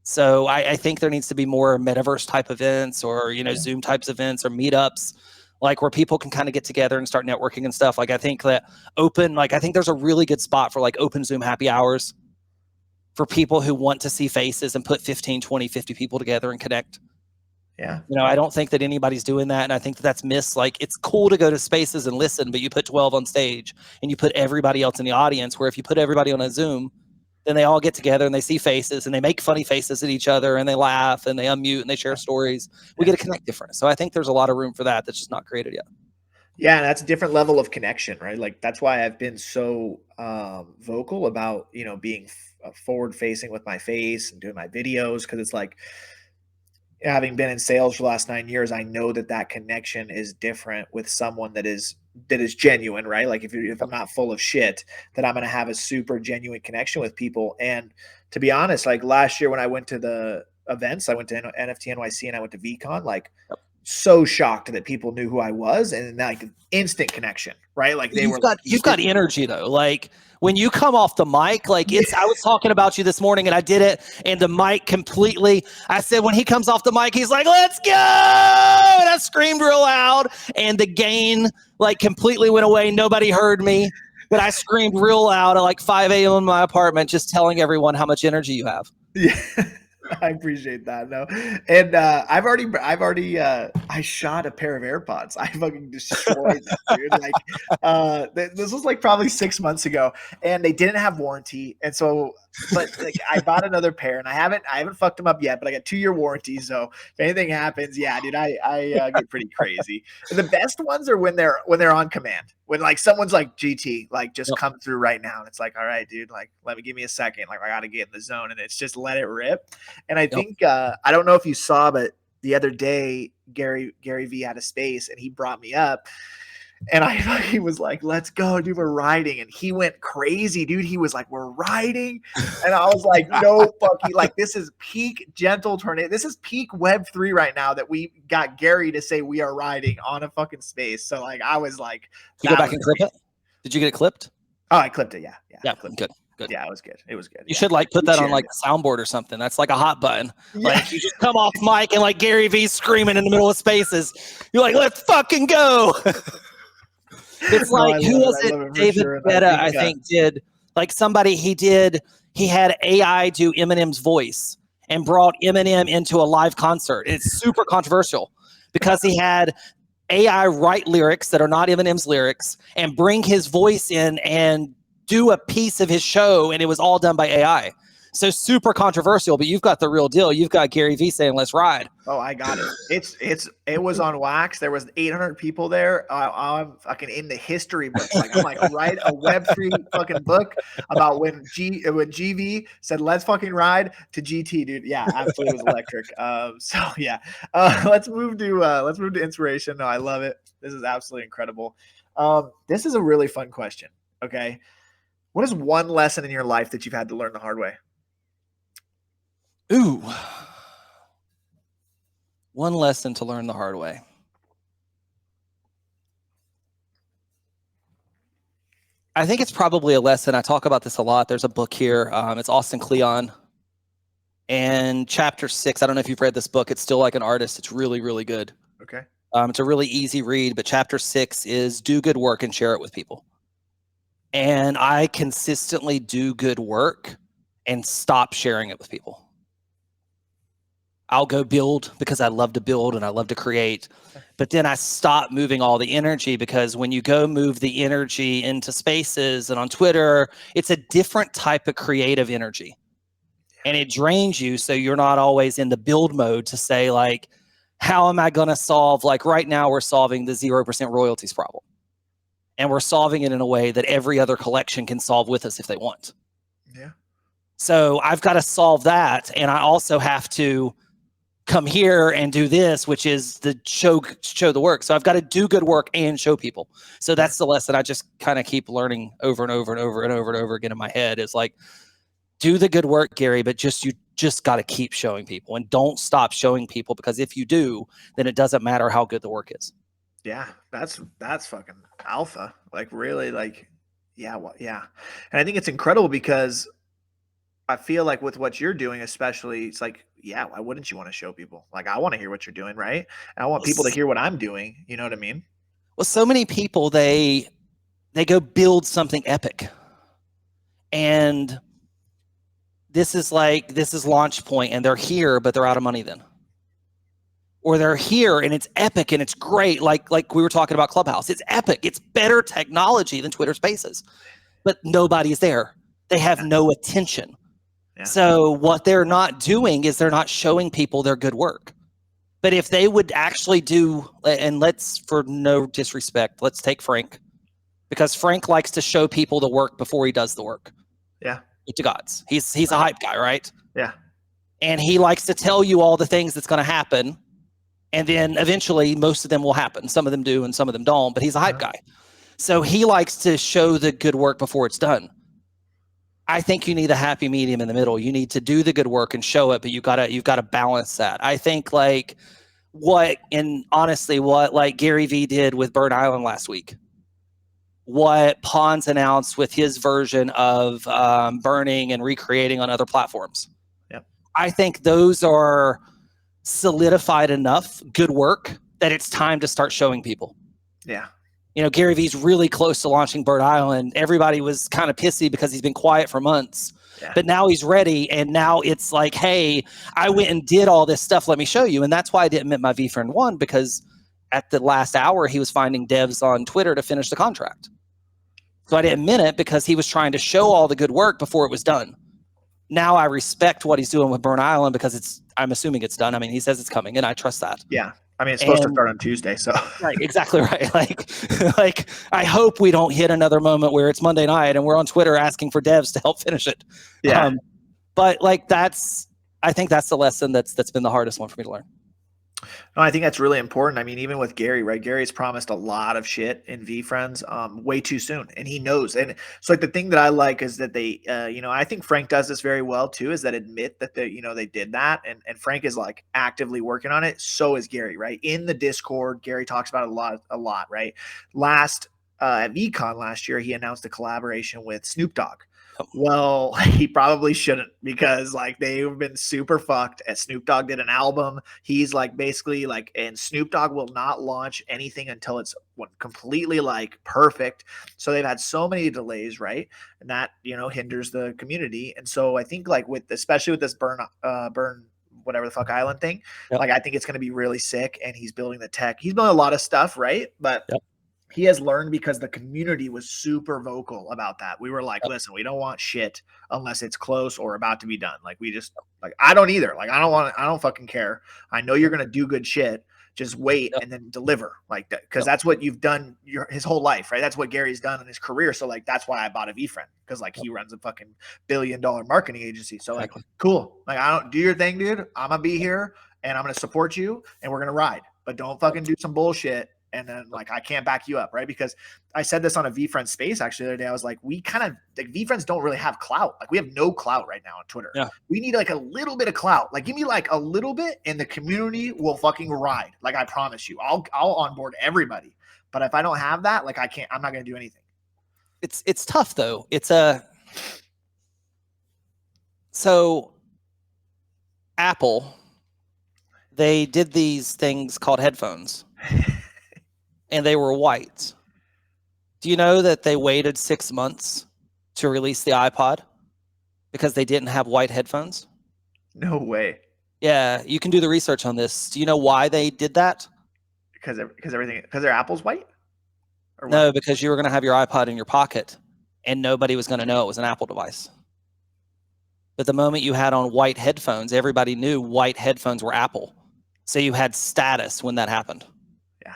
So I think there needs to be more metaverse type events or, Zoom types events or meetups, where people can kind of get together and start networking and stuff. I think that I think there's a really good spot for open Zoom happy hours for people who want to see faces and put 15, 20, 50 people together and connect. Yeah. I don't think that anybody's doing that. And I think that that's missed. It's cool to go to spaces and listen, but you put 12 on stage and you put everybody else in the audience, where if you put everybody on a Zoom, then they all get together and they see faces and they make funny faces at each other and they laugh and they unmute and they share stories. We get to connect different. So I think there's a lot of room for that that's just not created yet. Yeah, and that's a different level of connection, right? That's why I've been so vocal about, being forward facing with my face and doing my videos, because it's having been in sales for the last 9 years, I know that connection is different with someone that is genuine, right? If I'm not full of shit, that I'm going to have a super genuine connection with people. And to be honest, last year when I went to the events, I went to NFT NYC and I went to VCon, so shocked that people knew who I was, and like instant connection, right? Like you've got energy though. Like when you come off the mic, like I was talking about you this morning and I did it, and the mic completely, I said, when he comes off the mic, he's like, let's go. And I screamed real loud, and the gain like completely went away. Nobody heard me, but I screamed real loud at like 5 a.m. in my apartment, just telling everyone how much energy you have. Yeah. I appreciate that. No. And I shot a pair of AirPods. I fucking destroyed them, dude. Like this was like probably 6 months ago, and they didn't have warranty. And so, but like I bought another pair, and I haven't fucked them up yet, but I got 2-year warranty. So if anything happens, yeah, dude, I get pretty crazy. And the best ones are when they're on command. When like someone's like, GT, like just come through right now. And it's like, all right, dude, like give me a second. Like I got to get in the zone, and it's just let it rip. And I think, I don't know if you saw, but the other day, Gary V had a space and he brought me up, and he was like, let's go, dude, we're riding. And he went crazy, dude. He was like, we're riding. And I was like, no fucking, like, this is peak Gentle Tornado. This is peak Web3 right now that we got Gary to say we are riding on a fucking space. So like, I was like, you go back and clip it? Did you get it clipped? Oh, I clipped it. Yeah. Good. Yeah, it was good. It was good. You should like put that on like a soundboard or something. That's like a hot button. Yeah. Like you just come off mic and like Gary V screaming in the middle of spaces. You're like, let's fucking go. It's like, who was it? David Guetta, I think did like somebody he had AI do Eminem's voice and brought Eminem into a live concert. It's super controversial because he had AI write lyrics that are not Eminem's lyrics and bring his voice in and do a piece of his show, and it was all done by AI. So super controversial, but you've got the real deal. You've got Gary V saying, let's ride. Oh, I got it. It was on wax. There was 800 people there. I'm fucking in the history books. Like I'm like, write a Web3 fucking book about when GV said, let's fucking ride to GT, dude. Yeah, absolutely. It was electric. So yeah, let's move to inspiration. No, I love it. This is absolutely incredible. This is a really fun question. Okay. What is one lesson in your life that you've had to learn the hard way? Ooh. One lesson to learn the hard way. I think it's probably a lesson. I talk about this a lot. There's a book here. It's Austin Kleon. And chapter 6, I don't know if you've read this book. It's still like an artist. It's really, really good. Okay. It's a really easy read, but chapter 6 is do good work and share it with people. And I consistently do good work and stop sharing it with people. I'll go build because I love to build and I love to create. But then I stop moving all the energy because when you go move the energy into spaces and on Twitter, it's a different type of creative energy. And it drains you. So you're not always in the build mode to say like, how am I going to solve? Like right now we're solving the 0% royalties problem. And we're solving it in a way that every other collection can solve with us if they want. Yeah. So I've got to solve that. And I also have to come here and do this, which is the show the work. So I've got to do good work and show people. So that's the lesson I just kind of keep learning over and over and over and over and over again in my head is like, do the good work, Gary, but you just got to keep showing people and don't stop showing people because if you do, then it doesn't matter how good the work is. Yeah, that's fucking alpha. Like really, like, yeah, well, yeah. And I think it's incredible because I feel like with what you're doing, especially, it's like, yeah, why wouldn't you want to show people? Like, I want to hear what you're doing, right? And I want people to hear what I'm doing. You know what I mean? Well, so many people, they go build something epic. And this is launch point and they're here, but they're out of money then. Or they're here and it's epic and it's great. Like we were talking about Clubhouse. It's epic. It's better technology than Twitter Spaces, but nobody's there. They have no attention. Yeah. So what they're not doing is they're not showing people their good work. But if they would actually do, and let's, for no disrespect, let's take Frank, because Frank likes to show people the work before he does the work. Yeah. To gods. He's a hype guy, right? Yeah. And he likes to tell you all the things that's going to happen. And then eventually most of them will happen. Some of them do and some of them don't, but he's a hype guy. So he likes to show the good work before it's done. I think you need a happy medium in the middle. You need to do the good work and show it, but you've got to balance that. I think like honestly, what like Gary Vee did with Bird Island last week, what Pons announced with his version of burning and recreating on other platforms. Yep. I think those are solidified enough good work that it's time to start showing people. Yeah. You know, Gary Vee's really close to launching Bird Island. Everybody was kind of pissy because he's been quiet for months. Yeah. But now he's ready, and now it's like, hey, I went and did all this stuff. Let me show you. And that's why I didn't mint my VFriend 1, because at the last hour, he was finding devs on Twitter to finish the contract. So I didn't mint it because he was trying to show all the good work before it was done. Now I respect what he's doing with Bird Island because I'm assuming it's done. I mean, he says it's coming, and I trust that. Yeah. I mean, it's supposed to start on Tuesday, so. Right, exactly right. Like, I hope we don't hit another moment where it's Monday night and we're on Twitter asking for devs to help finish it. Yeah. But like, I think that's the lesson that's been the hardest one for me to learn. No, I think that's really important. I mean, even with Gary, right? Gary's promised a lot of shit in VFriends way too soon, and he knows. And so, like, the thing that I like is that they, I think Frank does this very well too. Is that admit that they did that, and Frank is like actively working on it. So is Gary, right? In the Discord, Gary talks about it a lot, right? At VCon last year, he announced a collaboration with Snoop Dogg. Well, he probably shouldn't, because like they've been super fucked. As Snoop Dogg did an album, he's like basically like, and Snoop Dogg will not launch anything until it's completely like perfect. So they've had so many delays, right? And that hinders the community. And so I think like especially with this burn whatever the fuck island thing, yep. Like I think it's going to be really sick. And he's building the tech. He's building a lot of stuff, right? But yep. He has learned because the community was super vocal about that. We were like, listen, we don't want shit unless it's close or about to be done. Like I don't either. Like, I don't fucking care. I know you're going to do good shit. Just wait and then deliver like that. Cause that's what you've done his whole life, right? That's what Gary's done in his career. So like, that's why I bought a VFriend, cause like he runs a fucking $1 billion marketing agency. So like, cool. Like, I don't do your thing, dude. I'm gonna be here and I'm going to support you and we're going to ride, but don't fucking do some bullshit. And then like, I can't back you up. Right. Because I said this on a VFriend space actually the other day. I was like, we kind of like VFriends don't really have clout. Like we have no clout right now on Twitter. Yeah. We need like a little bit of clout. Like give me like a little bit and the community will fucking ride. Like I promise you, I'll onboard everybody. But if I don't have that, like I'm not going to do anything. It's tough though. So Apple, they did these things called headphones. And they were white. Do you know that they waited 6 months to release the iPod because they didn't have white headphones? No way. Yeah, you can do the research on this. Do you know why they did that? Because their Apple's white? Or no, because you were going to have your iPod in your pocket and nobody was going to know it was an Apple device. But the moment you had on white headphones, everybody knew white headphones were Apple. So you had status when that happened. Yeah.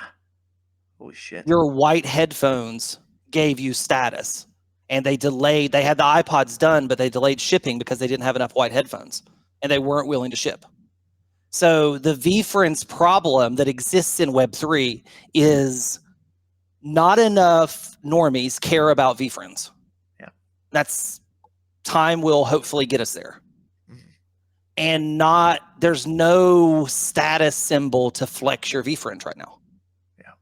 Holy shit. Your white headphones gave you status, and they had the iPods done, but they delayed shipping because they didn't have enough white headphones and they weren't willing to ship. So the VFriends problem that exists in Web3 is not enough normies care about VFriends. Yeah. Time will hopefully get us there. And there's no status symbol to flex your VFriend right now.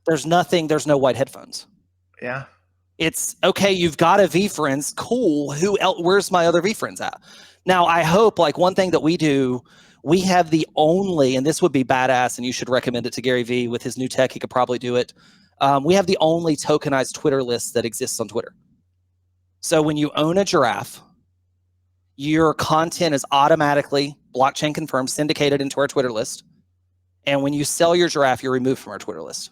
There's no white headphones. Yeah. It's okay. You've got a VFriends. Cool. Where's my other VFriends at? Now, I hope like one thing that we do, we have the only, and this would be badass and you should recommend it to Gary Vee with his new tech. He could probably do it. We have the only tokenized Twitter list that exists on Twitter. So when you own a giraffe, your content is automatically blockchain confirmed, syndicated into our Twitter list. And when you sell your giraffe, you're removed from our Twitter list.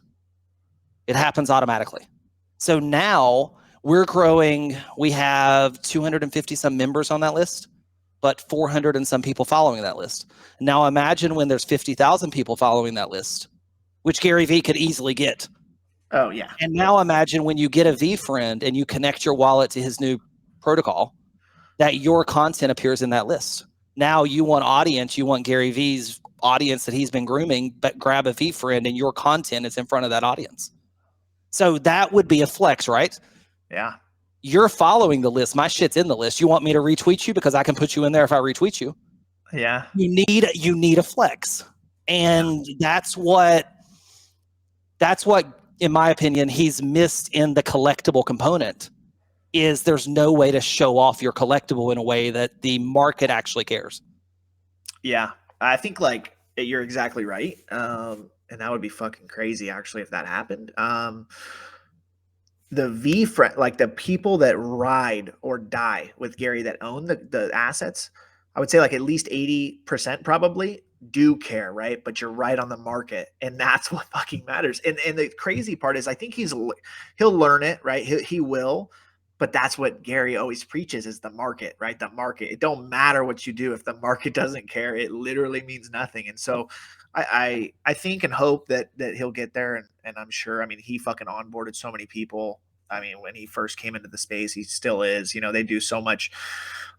It happens automatically. So now we're growing. We have 250 some members on that list, but 400 and some people following that list. Now imagine when there's 50,000 people following that list, which Gary Vee could easily get. Oh yeah. And now imagine when you get a VFriend and you connect your wallet to his new protocol, that your content appears in that list. Now you want audience, you want Gary Vee's audience that he's been grooming, but grab a VFriend and your content is in front of that audience. So that would be a flex, right? Yeah. You're following the list. My shit's in the list. You want me to retweet you because I can put you in there if I retweet you. Yeah. You need a flex. And that's what, in my opinion, he's missed in the collectible component, is there's no way to show off your collectible in a way that the market actually cares. Yeah, I think like you're exactly right. And that would be fucking crazy actually if that happened. The V-friend, like the people that ride or die with Gary that own the assets, I would say like at least 80% probably do care, right? But you're right on the market, and that's what fucking matters. And the crazy part is I think he'll learn it, right? He will, but that's what Gary always preaches is the market, right? The market. It don't matter what you do if the market doesn't care. It literally means nothing. And so I think and hope that he'll get there, and I'm sure. I mean, he fucking onboarded so many people. I mean, when he first came into the space, he still is. You know, they do so much.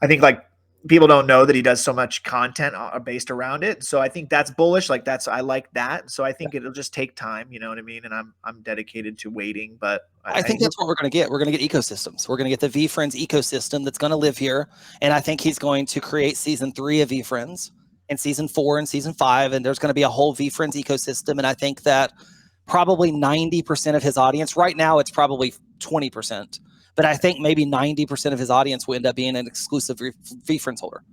I think like people don't know that he does so much content based around it. So I think that's bullish. Like I like that. So I think it'll just take time. You know what I mean? And I'm dedicated to waiting. But I think that's what we're going to get. We're going to get ecosystems. We're going to get the VFriends ecosystem that's going to live here. And I think he's going to create season 3 of VFriends and season 4 and season 5. And there's going to be a whole VFriends ecosystem. And I think that probably 90% of his audience, right now it's probably 20%, but I think maybe 90% of his audience will end up being an exclusive VFriends holder.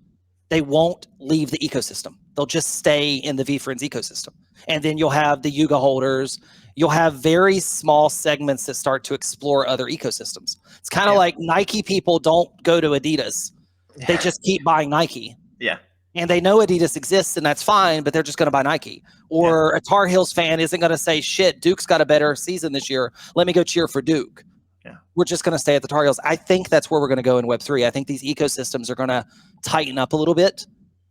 They won't leave the ecosystem. They'll just stay in the VFriends ecosystem. And then you'll have the Yuga holders. You'll have very small segments that start to explore other ecosystems. It's kind of like Nike people don't go to Adidas. They just keep buying Nike. Yeah. And they know Adidas exists, and that's fine, but they're just going to buy Nike. Or a Tar Heels fan isn't going to say, shit, Duke's got a better season this year. Let me go cheer for Duke. Yeah. We're just going to stay at the Tar Heels. I think that's where we're going to go in Web3. I think these ecosystems are going to tighten up a little bit.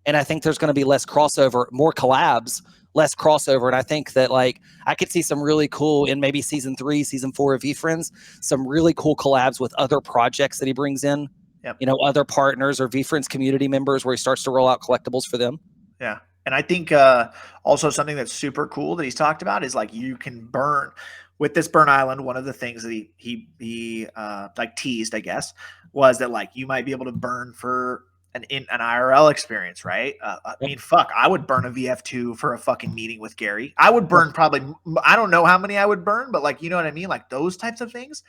And I think there's going to be less crossover, more collabs, less crossover. And I think that like I could see some really cool in maybe season 3, season 4 of VFriends, some really cool collabs with other projects that he brings in. Yep. You know, other partners or VFriends community members where he starts to roll out collectibles for them. Yeah. And I think also something that's super cool that he's talked about is like you can burn with this Burn Island. One of the things that he like teased, I guess, was that like you might be able to burn for an IRL experience, right? I mean, fuck, I would burn a VF2 for a fucking meeting with Gary. I would burn probably, I don't know how many I would burn, but like, you know what I mean? Like those types of things.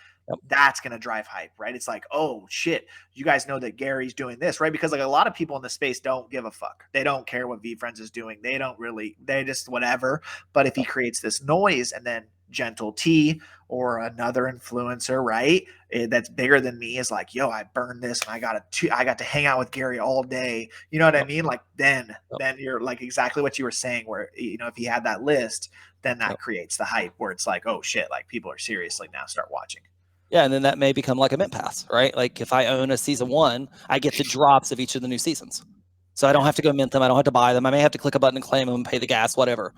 That's going to drive hype, right? It's like, oh shit, you guys know that Gary's doing this, right? Because like a lot of people in the space don't give a fuck. They don't care what VFriends is doing. They just whatever. But if he creates this noise and then Gentle T or another influencer, right, that's bigger than me is like, yo, I burned this and I got to hang out with Gary all day. You know what I mean? Like then you're like exactly what you were saying, where, you know, if he had that list, then that creates the hype where it's like, oh shit, like people are seriously now start watching. Yeah, and then that may become like a mint pass, right? Like if I own a season 1, I get the drops of each of the new seasons. So I don't have to go mint them. I don't have to buy them. I may have to click a button and claim them, pay the gas, whatever.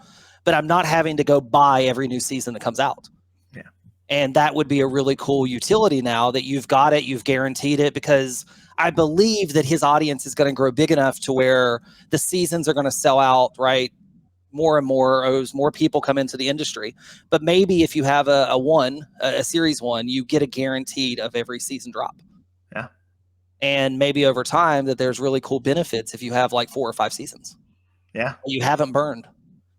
But I'm not having to go buy every new season that comes out. Yeah. And that would be a really cool utility now that you've got it, you've guaranteed it, because I believe that his audience is going to grow big enough to where the seasons are going to sell out, right? More and more as more people come into the industry. But maybe if you have a series 1, you get a guaranteed of every season drop. Yeah. And maybe over time that there's really cool benefits if you have like 4 or 5 seasons. Yeah. You haven't burned.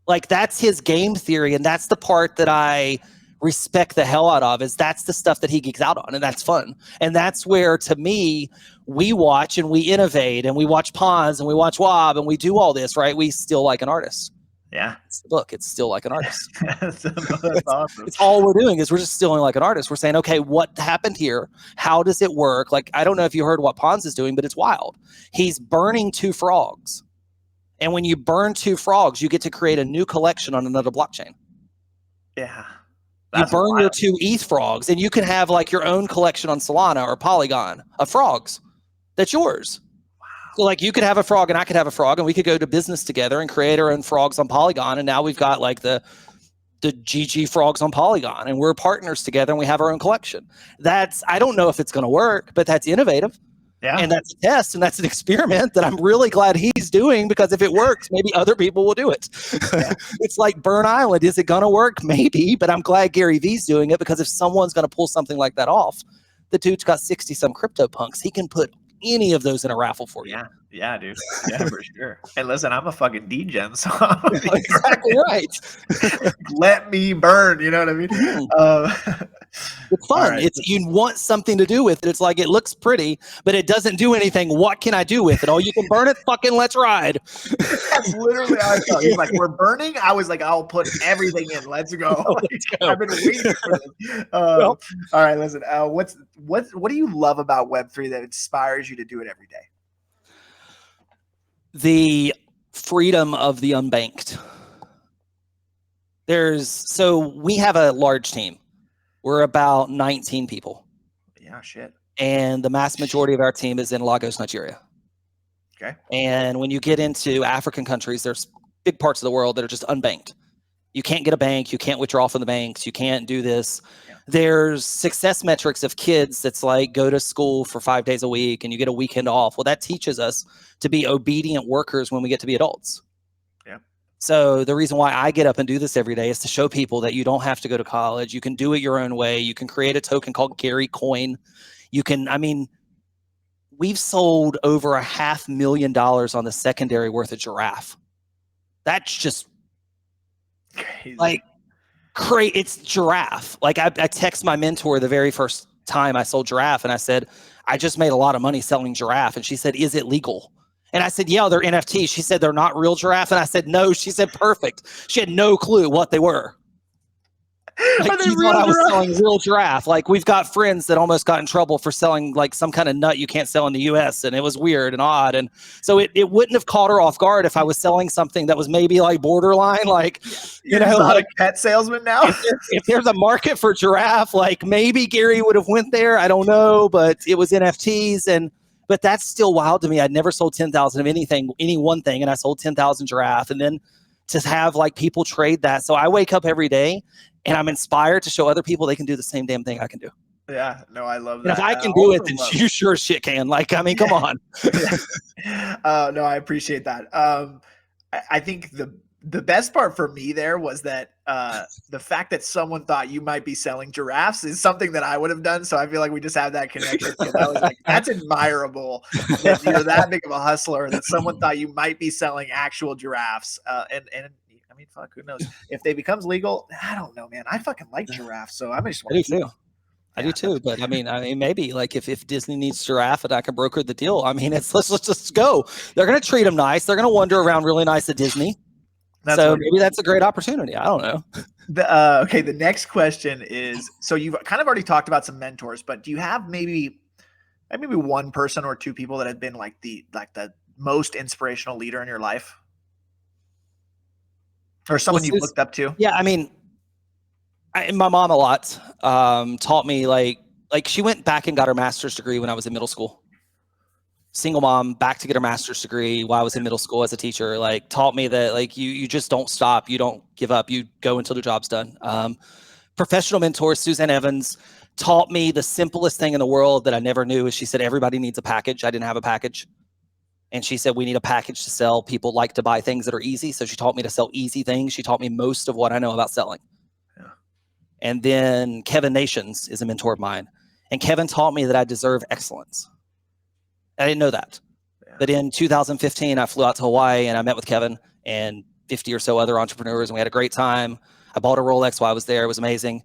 Like that's his game theory. And that's the part that I respect the hell out of, is that's the stuff that he geeks out on, and that's fun. And that's where, to me, we watch and we innovate and we watch Pons and we watch Wob and we do all this, right? We still like an artist. Yeah. Look, it's still like an artist. That's awesome. It's all we're doing is we're just stealing like an artist. We're saying, okay, what happened here? How does it work? Like, I don't know if you heard what Pons is doing, but it's wild. He's burning 2 frogs. And when you burn 2 frogs, you get to create a new collection on another blockchain. Yeah. You burn your 2 ETH frogs, and you can have like your own collection on Solana or Polygon of frogs. That's yours. So like you could have a frog and I could have a frog, and we could go to business together and create our own frogs on Polygon. And now we've got like the GG frogs on Polygon, and we're partners together and we have our own collection. I don't know if it's going to work, but that's innovative. Yeah. And that's a test, and that's an experiment that I'm really glad he's doing, because if it works, maybe other people will do it. Yeah. It's like Burn Island. Is it going to work? Maybe, but I'm glad Gary V's doing it, because if someone's going to pull something like that off, the dude's got 60 some crypto punks. He can put any of those in a raffle for you. Yeah, dude. Yeah, for sure. And listen, I'm a fucking degen, so exactly right. Let me burn. You know what I mean? It's fun. Right. You want something to do with it. It's like, it looks pretty, but it doesn't do anything. What can I do with it? Oh, you can burn it? Fucking let's ride. That's literally how I felt. He's like, we're burning. I was like, I'll put everything in. Let's go. Let's go. I've been waiting for this. All right, listen. What do you love about Web3 that inspires you to do it every day? The freedom of the unbanked. So we have a large team. We're about 19 people. Yeah, shit. And the mass majority of our team is in Lagos, Nigeria. Okay. And when you get into African countries, there's big parts of the world that are just unbanked. You can't get a bank. You can't withdraw from the banks. You can't do this. Yeah. There's success metrics of kids that's like, go to school for 5 days a week and you get a weekend off. Well, that teaches us to be obedient workers when we get to be adults. Yeah. So the reason why I get up and do this every day is to show people that you don't have to go to college. You can do it your own way. You can create a token called Gary Coin. You can, we've sold over $500,000 on the secondary worth of giraffe. That's just crazy. Like, it's giraffe. Like I text my mentor the very first time I sold giraffe and I said, I just made a lot of money selling giraffe. And she said, is it legal? And I said, yeah, they're NFTs. She said, they're not real giraffe. And I said, no. She said, perfect. She had no clue what they were. Like, she thought I was selling real giraffe. Like, we've got friends that almost got in trouble for selling like some kind of nut you can't sell in the US. And it was weird and odd. And so it wouldn't have caught her off guard if I was selling something that was maybe like borderline, like, you know, like a pet salesman now. If there's a market for giraffe, like maybe Gary would have went there. I don't know, but it was NFTs. But that's still wild to me. I'd never sold 10,000 of any one thing. And I sold 10,000 giraffe. And then to have like people trade that. So I wake up every day and I'm inspired to show other people they can do the same damn thing I can do. Yeah, no, I love that. And if I can do it, then you sure as shit can. Like, I mean, come on. No, I appreciate that. I think the best part for me there was that the fact that someone thought you might be selling giraffes is something that I would have done. So I feel like we just have that connection. I was like, that's admirable that you're that big of a hustler, that someone thought you might be selling actual giraffes. And I mean, fuck, who knows? If they becomes legal, I don't know, man. I fucking like giraffes, so I just want to. I do too, but I mean, maybe like if Disney needs giraffe and I can broker the deal, I mean, let's just go. They're gonna treat them nice. They're gonna wander around really nice at Disney. So maybe that's a great opportunity. I don't know. Okay, the next question is: so you've kind of already talked about some mentors, but do you have maybe one person or two people that have been like the most inspirational leader in your life? Or someone you looked up to? Yeah, I mean, my mom a lot taught me like she went back and got her master's degree when I was in middle school. Single mom, back to get her master's degree while I was in middle school as a teacher. Like, taught me that like you just don't stop, you don't give up, you go until the job's done. Professional mentor Suzanne Evans taught me the simplest thing in the world that I never knew. Is she said everybody needs a package. I didn't have a package. And she said, we need a package to sell. People like to buy things that are easy. So she taught me to sell easy things. She taught me most of what I know about selling. Yeah. And then Kevin Nations is a mentor of mine. And Kevin taught me that I deserve excellence. I didn't know that. Yeah. But in 2015, I flew out to Hawaii and I met with Kevin and 50 or so other entrepreneurs. And we had a great time. I bought a Rolex while I was there. It was amazing.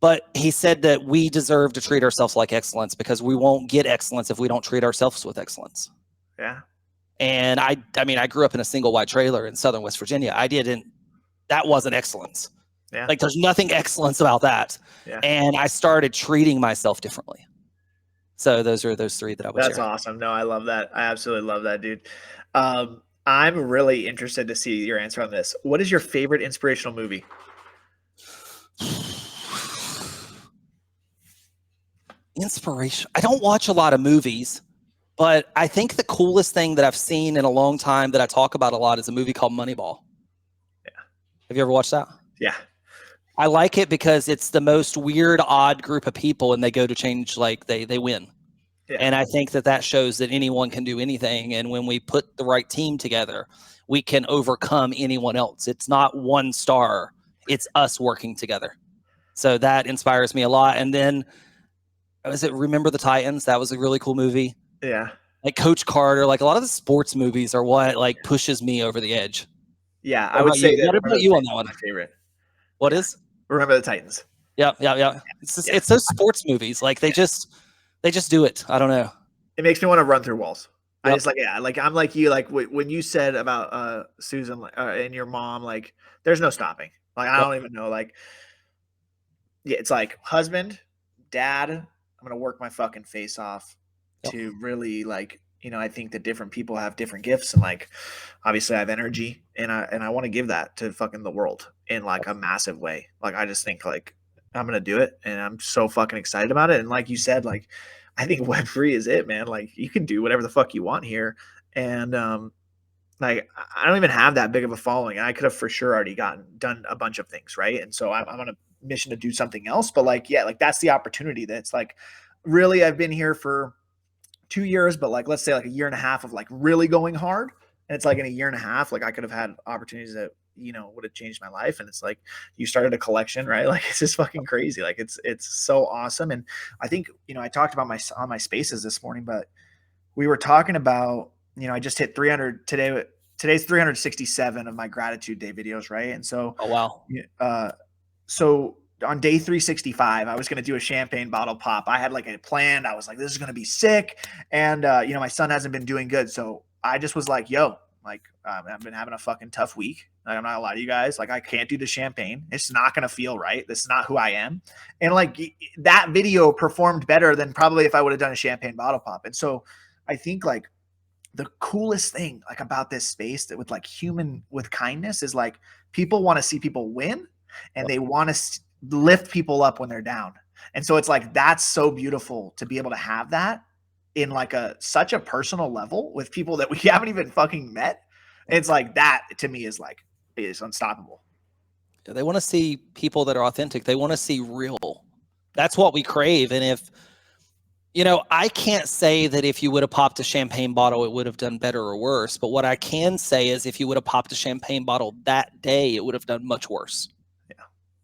But he said that we deserve to treat ourselves like excellence because we won't get excellence if we don't treat ourselves with excellence. Yeah. And I mean, I grew up in a single wide trailer in Southern West Virginia. That wasn't excellence. Yeah. Like, there's nothing excellence about that. Yeah. And I started treating myself differently. So those are those three that I would That's share. Awesome. No, I love that. I absolutely love that, dude. I'm really interested to see your answer on this. What is your favorite inspirational movie? Inspiration. I don't watch a lot of movies. But I think the coolest thing that I've seen in a long time that I talk about a lot is a movie called Moneyball. Yeah. Have you ever watched that? Yeah. I like it because it's the most weird, odd group of people and they go to change, like they win. Yeah. And I think that shows that anyone can do anything. And when we put the right team together, we can overcome anyone else. It's not one star. It's us working together. So that inspires me a lot. And then, was it Remember the Titans? That was a really cool movie. Yeah. Like Coach Carter, like a lot of the sports movies are what like pushes me over the edge. Yeah, I would say that. What about you on that one? My favorite. What is? Remember the Titans. Yeah. It's those sports movies. Like they just do it. I don't know. It makes me want to run through walls. Yep. I just like I'm like you. Like when you said about Susan and your mom, like there's no stopping. Like I don't even know. Like yeah, it's like husband, dad. I'm gonna work my fucking face off to really like. I think that different people have different gifts, and like obviously I have energy, and I want to give that to fucking the world in like a massive way. Like I just think like I'm gonna do it, and I'm so fucking excited about it. And like you said, like I think Web3 is it, man. Like you can do whatever the fuck you want here, and like I don't even have that big of a following. I could have for sure already done a bunch of things, right? And so I'm on a mission to do something else. But like yeah, like that's the opportunity. That's like really I've been here for 2 years, but like let's say like a year and a half of like really going hard, and it's like in a year and a half like I could have had opportunities that would have changed my life. And it's like you started a collection, right? Like it's just fucking crazy. Like it's so awesome. And I think I talked about on my spaces this morning, but we were talking about I just hit 300 today. Today's 367 of my gratitude day videos, right? And so oh wow, so on day 365, I was going to do a champagne bottle pop. I had like a plan. I was like, this is going to be sick. And, my son hasn't been doing good. So I just was like, yo, like, I've been having a fucking tough week. Like, I'm not gonna lie to you guys. Like, I can't do the champagne. It's not going to feel right. This is not who I am. And like that video performed better than probably if I would have done a champagne bottle pop. And so I think like the coolest thing like about this space that with like human with kindness is like people want to see people win, and they want to lift people up when they're down. And so it's like that's so beautiful to be able to have that in like such a personal level with people that we haven't even fucking met. And it's like that to me is unstoppable. Yeah, they want to see people that are authentic. They want to see real. That's what we crave. And if I can't say that if you would have popped a champagne bottle, it would have done better or worse. But what I can say is if you would have popped a champagne bottle that day, it would have done much worse.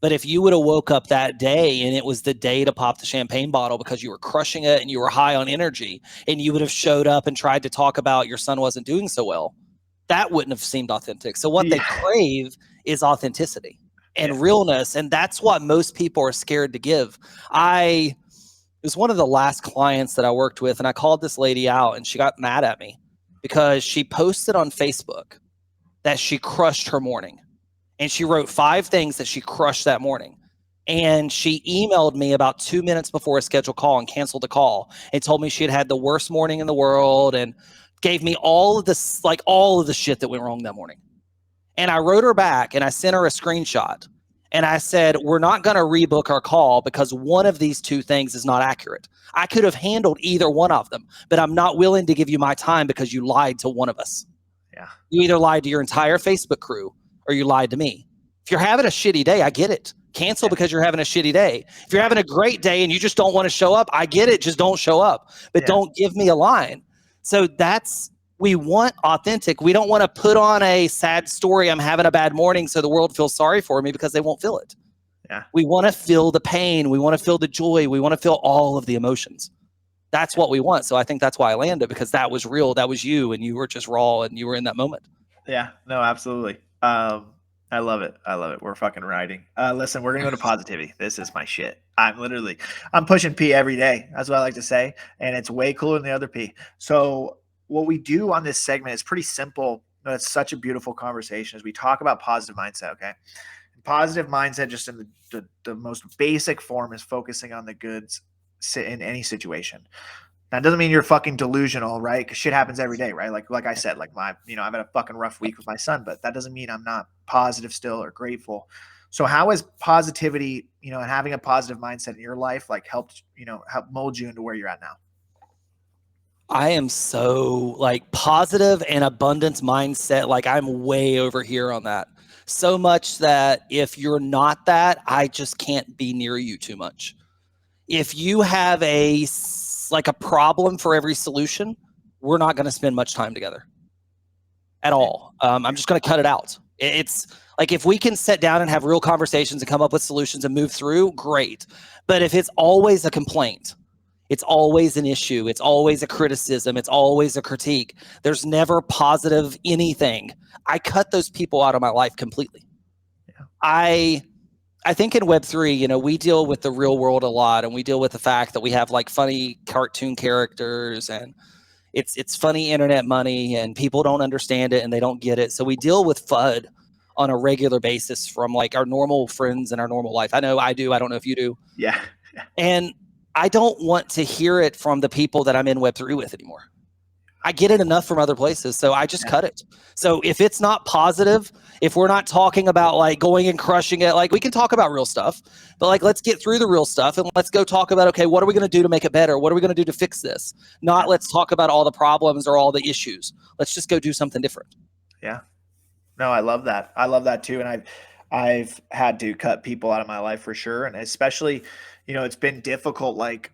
But if you would have woke up that day and it was the day to pop the champagne bottle because you were crushing it and you were high on energy, and you would have showed up and tried to talk about your son wasn't doing so well, that wouldn't have seemed authentic. So what they crave is authenticity and realness. And that's what most people are scared to give. It was one of the last clients that I worked with, and I called this lady out and she got mad at me because she posted on Facebook that she crushed her morning. And she wrote 5 things that she crushed that morning. And she emailed me about 2 minutes before a scheduled call and canceled the call and told me she had had the worst morning in the world and gave me all of this, like all of the shit that went wrong that morning. And I wrote her back and I sent her a screenshot. And I said, we're not going to rebook our call because one of these 2 things is not accurate. I could have handled either one of them, but I'm not willing to give you my time because you lied to one of us. Yeah. You either lied to your entire Facebook crew or you lied to me. If you're having a shitty day, I get it. Cancel because you're having a shitty day. If you're having a great day and you just don't want to show up, I get it. Just don't show up. But don't give me a line. So we want authentic. We don't want to put on a sad story. I'm having a bad morning so the world feels sorry for me because they won't feel it. Yeah. We want to feel the pain. We want to feel the joy. We want to feel all of the emotions. That's what we want. So I think that's why I landed, because that was real. That was you, and you were just raw and you were in that moment. Yeah, no, absolutely. I love it. We're fucking riding. Listen, we're going to go to positivity. This is my shit. I'm pushing P every day. That's what I like to say. And it's way cooler than the other P. So what we do on this segment is pretty simple. But it's such a beautiful conversation as we talk about positive mindset. Okay. And positive mindset, just in the most basic form, is focusing on the goods in any situation. That doesn't mean you're fucking delusional, right? Because shit happens every day, right? Like I said, like I've had a fucking rough week with my son, but that doesn't mean I'm not positive still or grateful. So how has positivity, and having a positive mindset in your life, like help mold you into where you're at now? I am so like positive and abundance mindset. Like I'm way over here on that. So much that if you're not that, I just can't be near you too much. If you have a problem for every solution, we're not going to spend much time together at all. I'm just going to cut it out. It's like, if we can sit down and have real conversations and come up with solutions and move through, great. But if it's always a complaint, It's always an issue. It's always a criticism. It's always a critique. There's never positive anything. I cut those people out of my life completely. Yeah. I think in Web3, we deal with the real world a lot, and we deal with the fact that we have like funny cartoon characters, and it's funny internet money, and people don't understand it and they don't get it. So we deal with FUD on a regular basis from like our normal friends in our normal life. I know I do. I don't know if you do. Yeah. And I don't want to hear it from the people that I'm in Web3 with anymore. I get it enough from other places, so I just cut it. So if it's not positive, if we're not talking about like going and crushing it, like we can talk about real stuff, but like let's get through the real stuff and let's go talk about, okay, what are we going to do to make it better? What are we going to do to fix this? Not let's talk about all the problems or all the issues. Let's just go do something different. Yeah. No, I love that. I love that too. And I've had to cut people out of my life for sure. And especially, it's been difficult. Like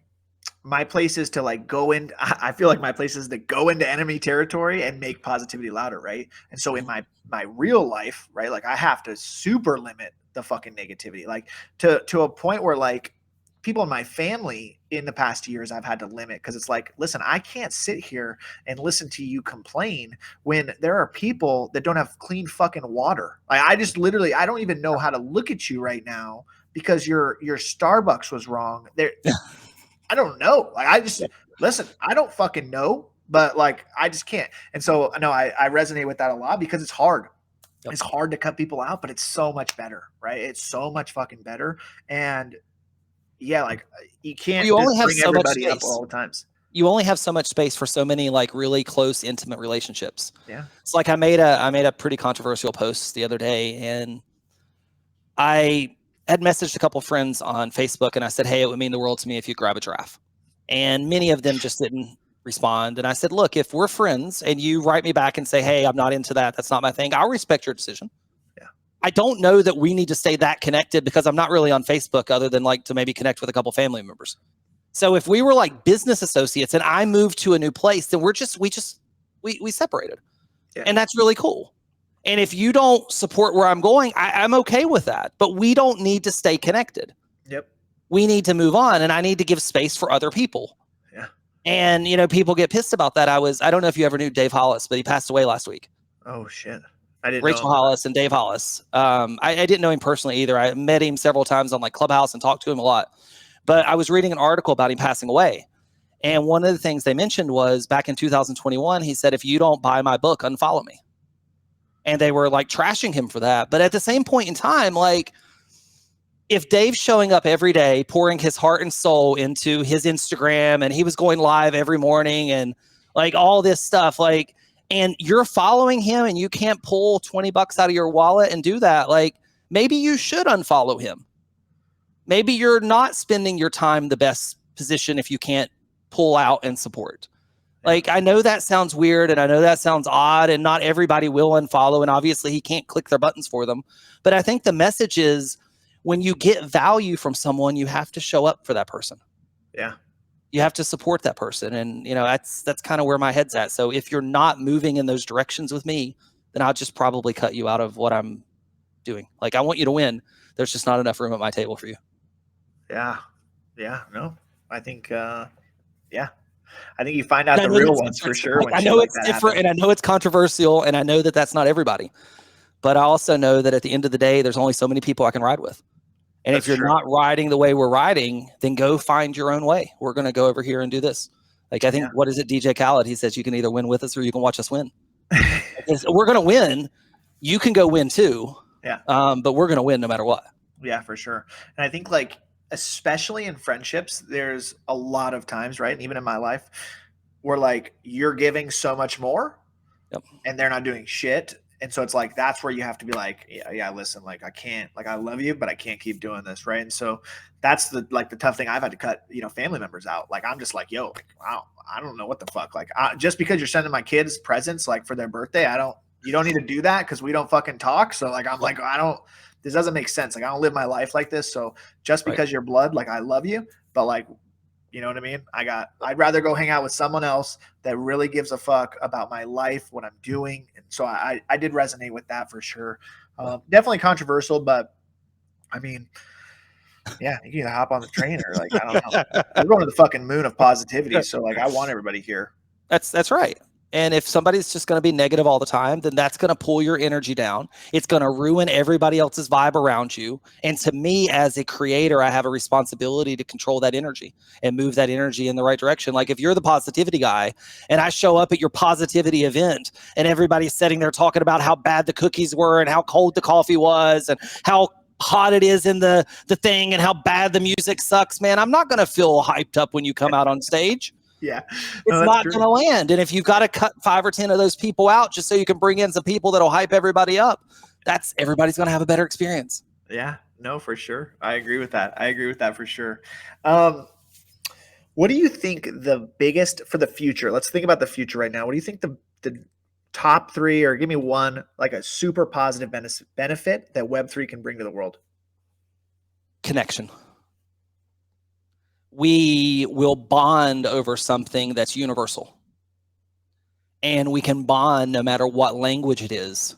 my place is to like go in. I feel like my place is to go into enemy territory and make positivity louder. Right. And so in my real life, right, like I have to super limit the fucking negativity, like to a point where like people in my family in the past years I've had to limit, because it's like, listen, I can't sit here and listen to you complain when there are people that don't have clean fucking water. Like I just literally, I don't even know how to look at you right now because your Starbucks was wrong. There, I don't know. Like I just listen, I don't fucking know, but like I just can't. And so no, I resonate with that a lot because it's hard. Yep. It's hard to cut people out, but it's so much better, right? It's so much fucking better. And yeah, like you can't you only have bring so everybody much up all the times. You only have so much space for so many like really close, intimate relationships. Yeah. It's like I made a pretty controversial post the other day, and I had messaged a couple of friends on Facebook, and I said, hey, it would mean the world to me if you grab a giraffe. And many of them just didn't respond. And I said, look, if we're friends and you write me back and say, hey, I'm not into that, that's not my thing, I'll respect your decision. Yeah. I don't know that we need to stay that connected because I'm not really on Facebook other than like to maybe connect with a couple family members. So if we were like business associates and I moved to a new place, then we separated. Yeah. And that's really cool. And if you don't support where I'm going, I'm okay with that. But we don't need to stay connected. Yep. We need to move on, and I need to give space for other people. Yeah. And, people get pissed about that. I don't know if you ever knew Dave Hollis, but he passed away last week. Oh, shit. I didn't Rachel know Hollis and Dave Hollis. I didn't know him personally either. I met him several times on like Clubhouse and talked to him a lot. But I was reading an article about him passing away. And one of the things they mentioned was back in 2021, he said, if you don't buy my book, unfollow me. And they were like trashing him for that. But at the same point in time, like if Dave's showing up every day, pouring his heart and soul into his Instagram, and he was going live every morning and like all this stuff, like, and you're following him and you can't pull $20 out of your wallet and do that, like maybe you should unfollow him. Maybe you're not spending your time the best position if you can't pull out and support. Like, I know that sounds weird and I know that sounds odd and not everybody will unfollow. And obviously he can't click their buttons for them. But I think the message is when you get value from someone, you have to show up for that person. Yeah. You have to support that person. And, that's kind of where my head's at. So if you're not moving in those directions with me, then I'll just probably cut you out of what I'm doing. Like, I want you to win. There's just not enough room at my table for you. Yeah. Yeah. No, I think, I think you find out the real ones for sure. Like, I know it's different and I know it's controversial and I know that that's not everybody, but I also know that at the end of the day, there's only so many people I can ride with. And if you're not riding the way we're riding, then go find your own way. We're going to go over here and do this. Like, I think, what is it? DJ Khaled, he says you can either win with us or you can watch us win. We're going to win. You can go win too. Yeah. But we're going to win no matter what. Yeah, for sure. And I think like, especially in friendships, there's a lot of times, right? And even in my life where like you're giving so much more and they're not doing shit. And so it's like, that's where you have to be like, yeah, listen, like I can't, like, I love you, but I can't keep doing this. Right. And so that's the tough thing. I've had to cut, family members out. Like, I'm just like, yo, like, wow, I don't know what the fuck. Like, just because you're sending my kids presents, like for their birthday, you don't need to do that. Cause we don't fucking talk. So like, I'm like, this doesn't make sense. Like, I don't live my life like this. So just because you're blood, like I love you, but like, you know what I mean? I'd rather go hang out with someone else that really gives a fuck about my life, what I'm doing. And so I did resonate with that for sure. Definitely controversial, but I mean, Yeah, you can hop on the train or like, I don't know. We're going to the fucking moon of positivity. So like, I want everybody here. That's right. And if somebody's just going to be negative all the time, then that's going to pull your energy down. It's going to ruin everybody else's vibe around you. And to me, as a creator, I have a responsibility to control that energy and move that energy in the right direction. Like if you're the positivity guy and I show up at your positivity event and everybody's sitting there talking about how bad the cookies were and how cold the coffee was and how hot it is in the thing and how bad the music sucks, man, I'm not going to feel hyped up when you come out on stage. Yeah, it's not going to land. And if you've got to cut 5 or 10 of those people out just so you can bring in some people that'll hype everybody up, everybody's going to have a better experience. Yeah, no, for sure. I agree with that. For sure. What do you think the biggest for the future? Let's think about the future right now. What do you think the top 3, or give me one, like a super positive benefit that Web3 can bring to the world? Connection. We will bond over something that's universal. And we can bond no matter what language it is,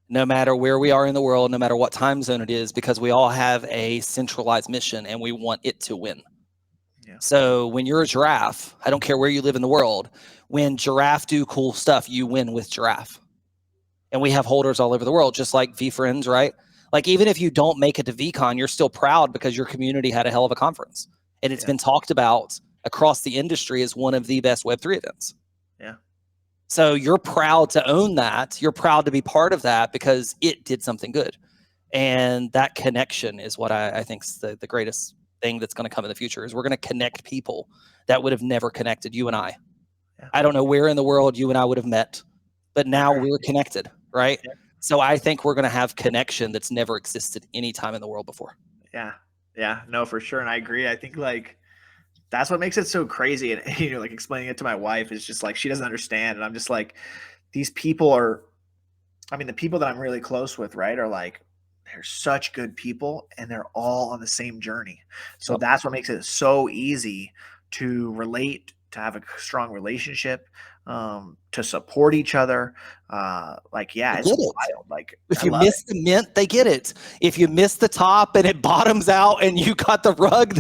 no matter where we are in the world, no matter what time zone it is, because we all have a centralized mission and we want it to win. Yeah. So when you're a giraffe, I don't care where you live in the world, when giraffe do cool stuff, you win with giraffe. And we have holders all over the world, just like VFriends, right? Like even if you don't make it to VCon, you're still proud because your community had a hell of a conference. And it's been talked about across the industry as one of the best Web3 events. Yeah. So you're proud to own that. You're proud to be part of that because it did something good. And that connection is what I think is the greatest thing that's going to come in the future, is we're going to connect people that would have never connected, you and I. Yeah. I don't know where in the world you and I would have met, but now we're connected, right? Yeah. So I think we're going to have connection that's never existed any time in the world before. Yeah. Yeah, no, for sure. And I agree. I think like that's what makes it so crazy. And, you know, like explaining it to my wife is just like, she doesn't understand. And I'm just like, these people are, I mean, the people that I'm really close with, right, are like, they're such good people and they're all on the same journey. So that's what makes it so easy to relate, to have a strong relationship, to support each other. Like, yeah, it's wild. Like if you miss the mint, they get it. If you miss the top and it bottoms out and you got the rug,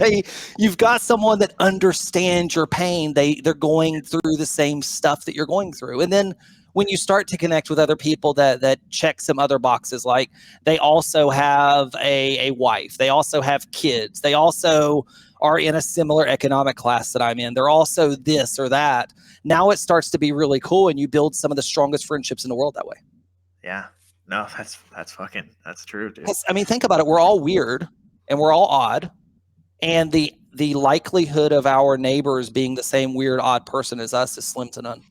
you've got someone that understands your pain. They're going through the same stuff that you're going through. And then when you start to connect with other people that check some other boxes, like they also have a wife, they also have kids, they also are in a similar economic class that I'm in, they're also this or that. Now it starts to be really cool, and you build some of the strongest friendships in the world that way. Yeah, no, that's true, dude. I mean, think about it. We're all weird and we're all odd, and the likelihood of our neighbors being the same weird, odd person as us is slim to none.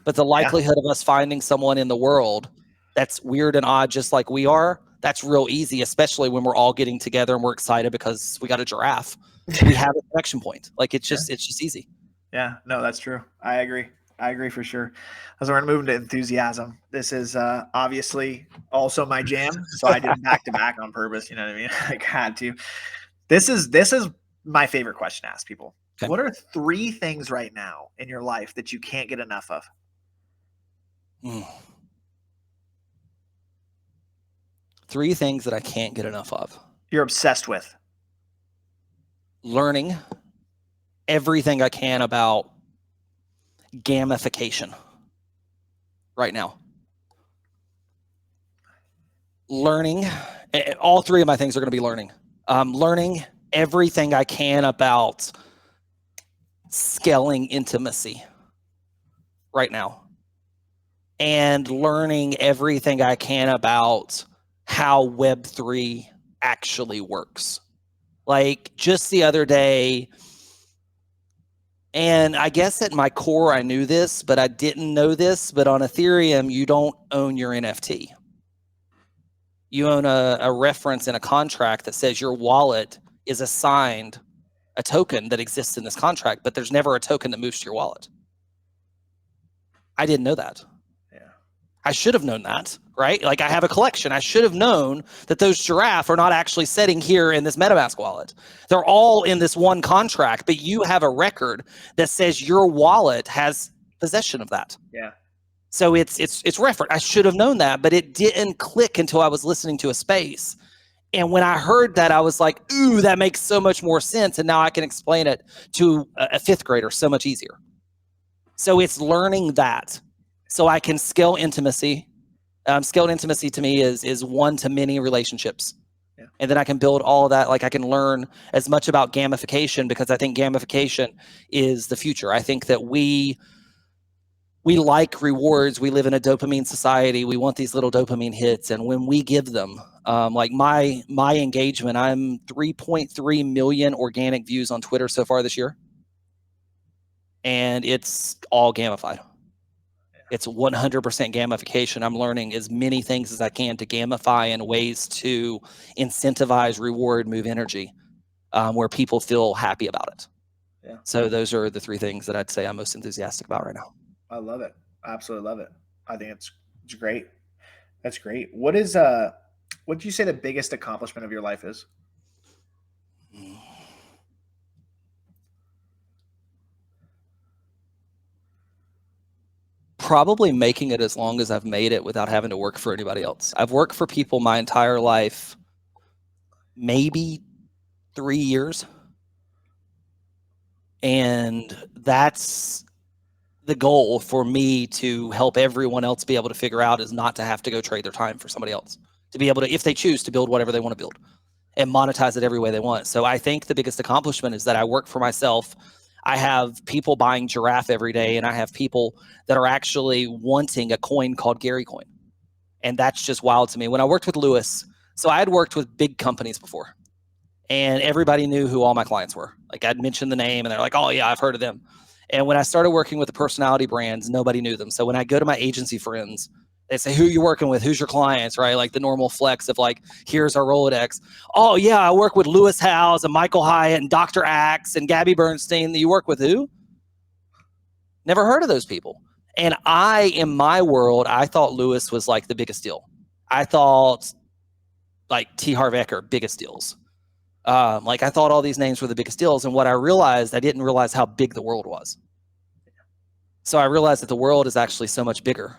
But the likelihood of us finding someone in the world that's weird and odd just like we are, that's real easy, especially when we're all getting together and we're excited because we got a giraffe. We have a connection point. Like it's just easy. Yeah, no, that's true. I agree for sure. As we're moving to enthusiasm, this is obviously also my jam. So I did it back to back on purpose. You know what I mean? I had to. This is my favorite question to ask people. Okay. What are 3 things right now in your life that you can't get enough of? 3 things that I can't get enough of. You're obsessed with. Learning everything I can about gamification right now. Learning, all 3 of my things are going to be learning. Learning everything I can about scaling intimacy right now. And learning everything I can about how Web3 actually works. Like just the other day, and I guess at my core I knew this, but I didn't know this, but on Ethereum, you don't own your NFT. You own a reference in a contract that says your wallet is assigned a token that exists in this contract, but there's never a token that moves to your wallet. I didn't know that. Yeah. I should have known that, right? Like I have a collection. I should have known that those giraffe are not actually sitting here in this MetaMask wallet. They're all in this one contract, but you have a record that says your wallet has possession of that. Yeah. So it's reference. I should have known that, but it didn't click until I was listening to a space. And when I heard that, I was like, ooh, that makes so much more sense. And now I can explain it to a fifth grader so much easier. So it's learning that. So I can scale intimacy. Scaled intimacy to me is one-to-many relationships. Yeah. And then I can build all of that. Like I can learn as much about gamification, because I think gamification is the future. I think that we like rewards. We live in a dopamine society. We want these little dopamine hits. And when we give them, like my engagement, I'm 3.3 million organic views on Twitter so far this year. And it's all gamified. It's 100% gamification. I'm learning as many things as I can to gamify in ways to incentivize, reward, move energy, where people feel happy about it. Yeah. So those are the three things that I'd say I'm most enthusiastic about right now. I love it. I absolutely love it. I think it's great. That's great. What do you say the biggest accomplishment of your life is? Probably making it as long as I've made it without having to work for anybody else. I've worked for people my entire life, maybe 3 years. And that's the goal for me to help everyone else be able to figure out, is not to have to go trade their time for somebody else, to be able to, if they choose, to build whatever they want to build and monetize it every way they want. So I think the biggest accomplishment is that I work for myself. I have people buying Giraffe every day, and I have people that are actually wanting a coin called Gary Coin. And that's just wild to me. When I worked with Lewis, so I had worked with big companies before, and everybody knew who all my clients were. Like I'd mention the name and they're like, oh yeah, I've heard of them. And when I started working with the personality brands, nobody knew them. So when I go to my agency friends, they say, who are you working with? Who's your clients, right? Like the normal flex of like, here's our Rolodex. Oh yeah, I work with Lewis Howes and Michael Hyatt and Dr. Axe and Gabby Bernstein. You work with who? Never heard of those people. And in my world, I thought Lewis was like the biggest deal. I thought like T. Harv Eker, biggest deals. Like I thought all these names were the biggest deals. And what I realized, I didn't realize how big the world was. So I realized that the world is actually so much bigger.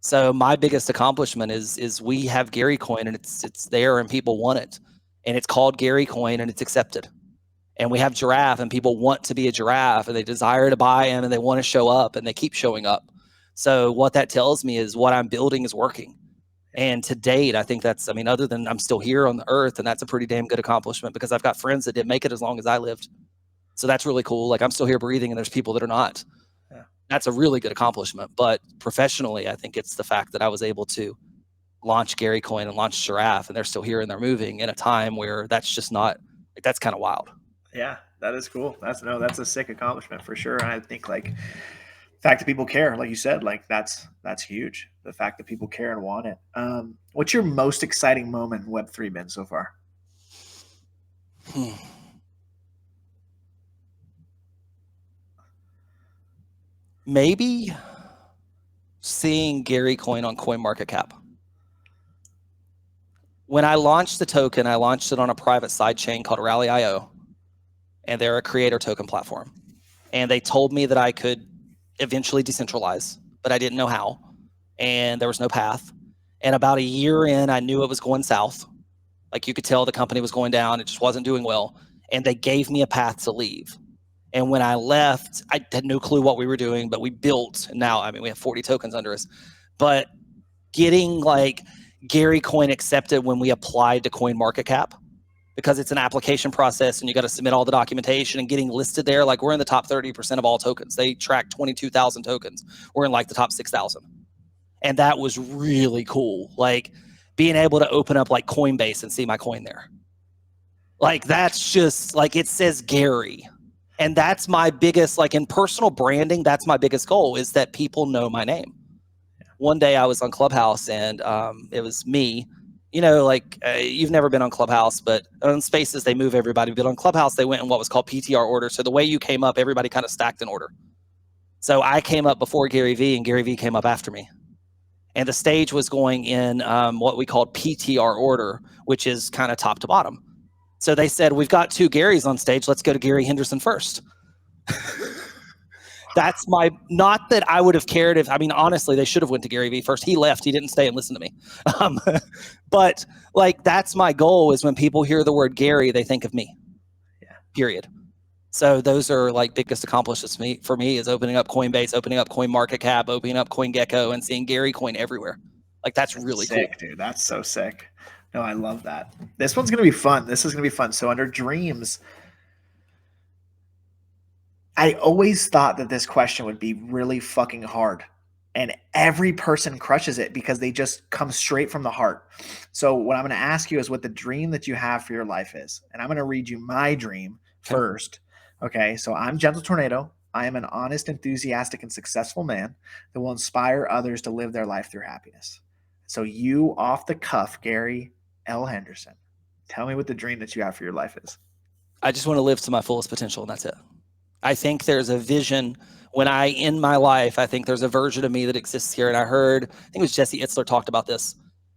So my biggest accomplishment is we have Gary Coin, and it's there and people want it. And it's called Gary Coin, and it's accepted. And we have Giraffe, and people want to be a giraffe, and they desire to buy them, and they want to show up, and they keep showing up. So what that tells me is what I'm building is working. And to date, I think that's, other than I'm still here on the earth, and that's a pretty damn good accomplishment, because I've got friends that didn't make it as long as I lived. So that's really cool. Like I'm still here breathing, and there's people that are not. Yeah. That's a really good accomplishment. But professionally, I think it's the fact that I was able to launch Gary Coin and launch Giraffe, and they're still here and they're moving in a time where that's just not, like, that's kind of wild. Yeah, that is cool. That's a sick accomplishment for sure. And I think like the fact that people care, like you said, like that's huge. The fact that people care and want it. What's your most exciting moment in Web3 been so far? Maybe seeing Gary Coin on CoinMarketCap. When I launched the token, I launched it on a private side chain called Rally.io, and they're a creator token platform. And they told me that I could eventually decentralize, but I didn't know how, and there was no path. And about a year in, I knew it was going south. Like you could tell the company was going down, it just wasn't doing well. And they gave me a path to leave. And when I left, I had no clue what we were doing, but we built. And now, we have 40 tokens under us. But getting like Gary Coin accepted when we applied to CoinMarketCap, because it's an application process and you got to submit all the documentation, and getting listed there, like we're in the top 30% of all tokens. They track 22,000 tokens. We're in like the top 6,000. And that was really cool. Like being able to open up like Coinbase and see my coin there. Like that's just like, it says Gary. And that's my biggest, like in personal branding, that's my biggest goal, is that people know my name. One day I was on Clubhouse, and it was me. You've never been on Clubhouse, but on Spaces, they move everybody. But on Clubhouse, they went in what was called PTR order. So the way you came up, everybody kind of stacked in order. So I came up before Gary Vee, and Gary Vee came up after me. And the stage was going in what we called PTR order, which is kind of top to bottom. So they said, we've got two Garys on stage. Let's go to Gary Henderson first. That's not that I would have cared if, honestly, they should have went to Gary Vee first. He left. He didn't stay and listen to me. But like, that's my goal, is when people hear the word Gary, they think of me. Yeah. Period. So those are like biggest accomplishments for me is opening up Coinbase, opening up CoinMarketCap, opening up CoinGecko, and seeing Gary Coin everywhere. Like, that's really sick, cool. Dude. That's so sick. No, I love that. This one's going to be fun. This is going to be fun. So under dreams, I always thought that this question would be really fucking hard. And every person crushes it because they just come straight from the heart. So what I'm going to ask you is what the dream that you have for your life is. And I'm going to read you my dream first. Okay. So I'm Gentle Tornado. I am an honest, enthusiastic, and successful man that will inspire others to live their life through happiness. So you, off the cuff, Gary L. Henderson, tell me what the dream that you have for your life is. I just want to live to my fullest potential, and that's it. I think there's a vision when I end my life. I think there's a version of me that exists here. And I think it was Jesse Itzler talked about this.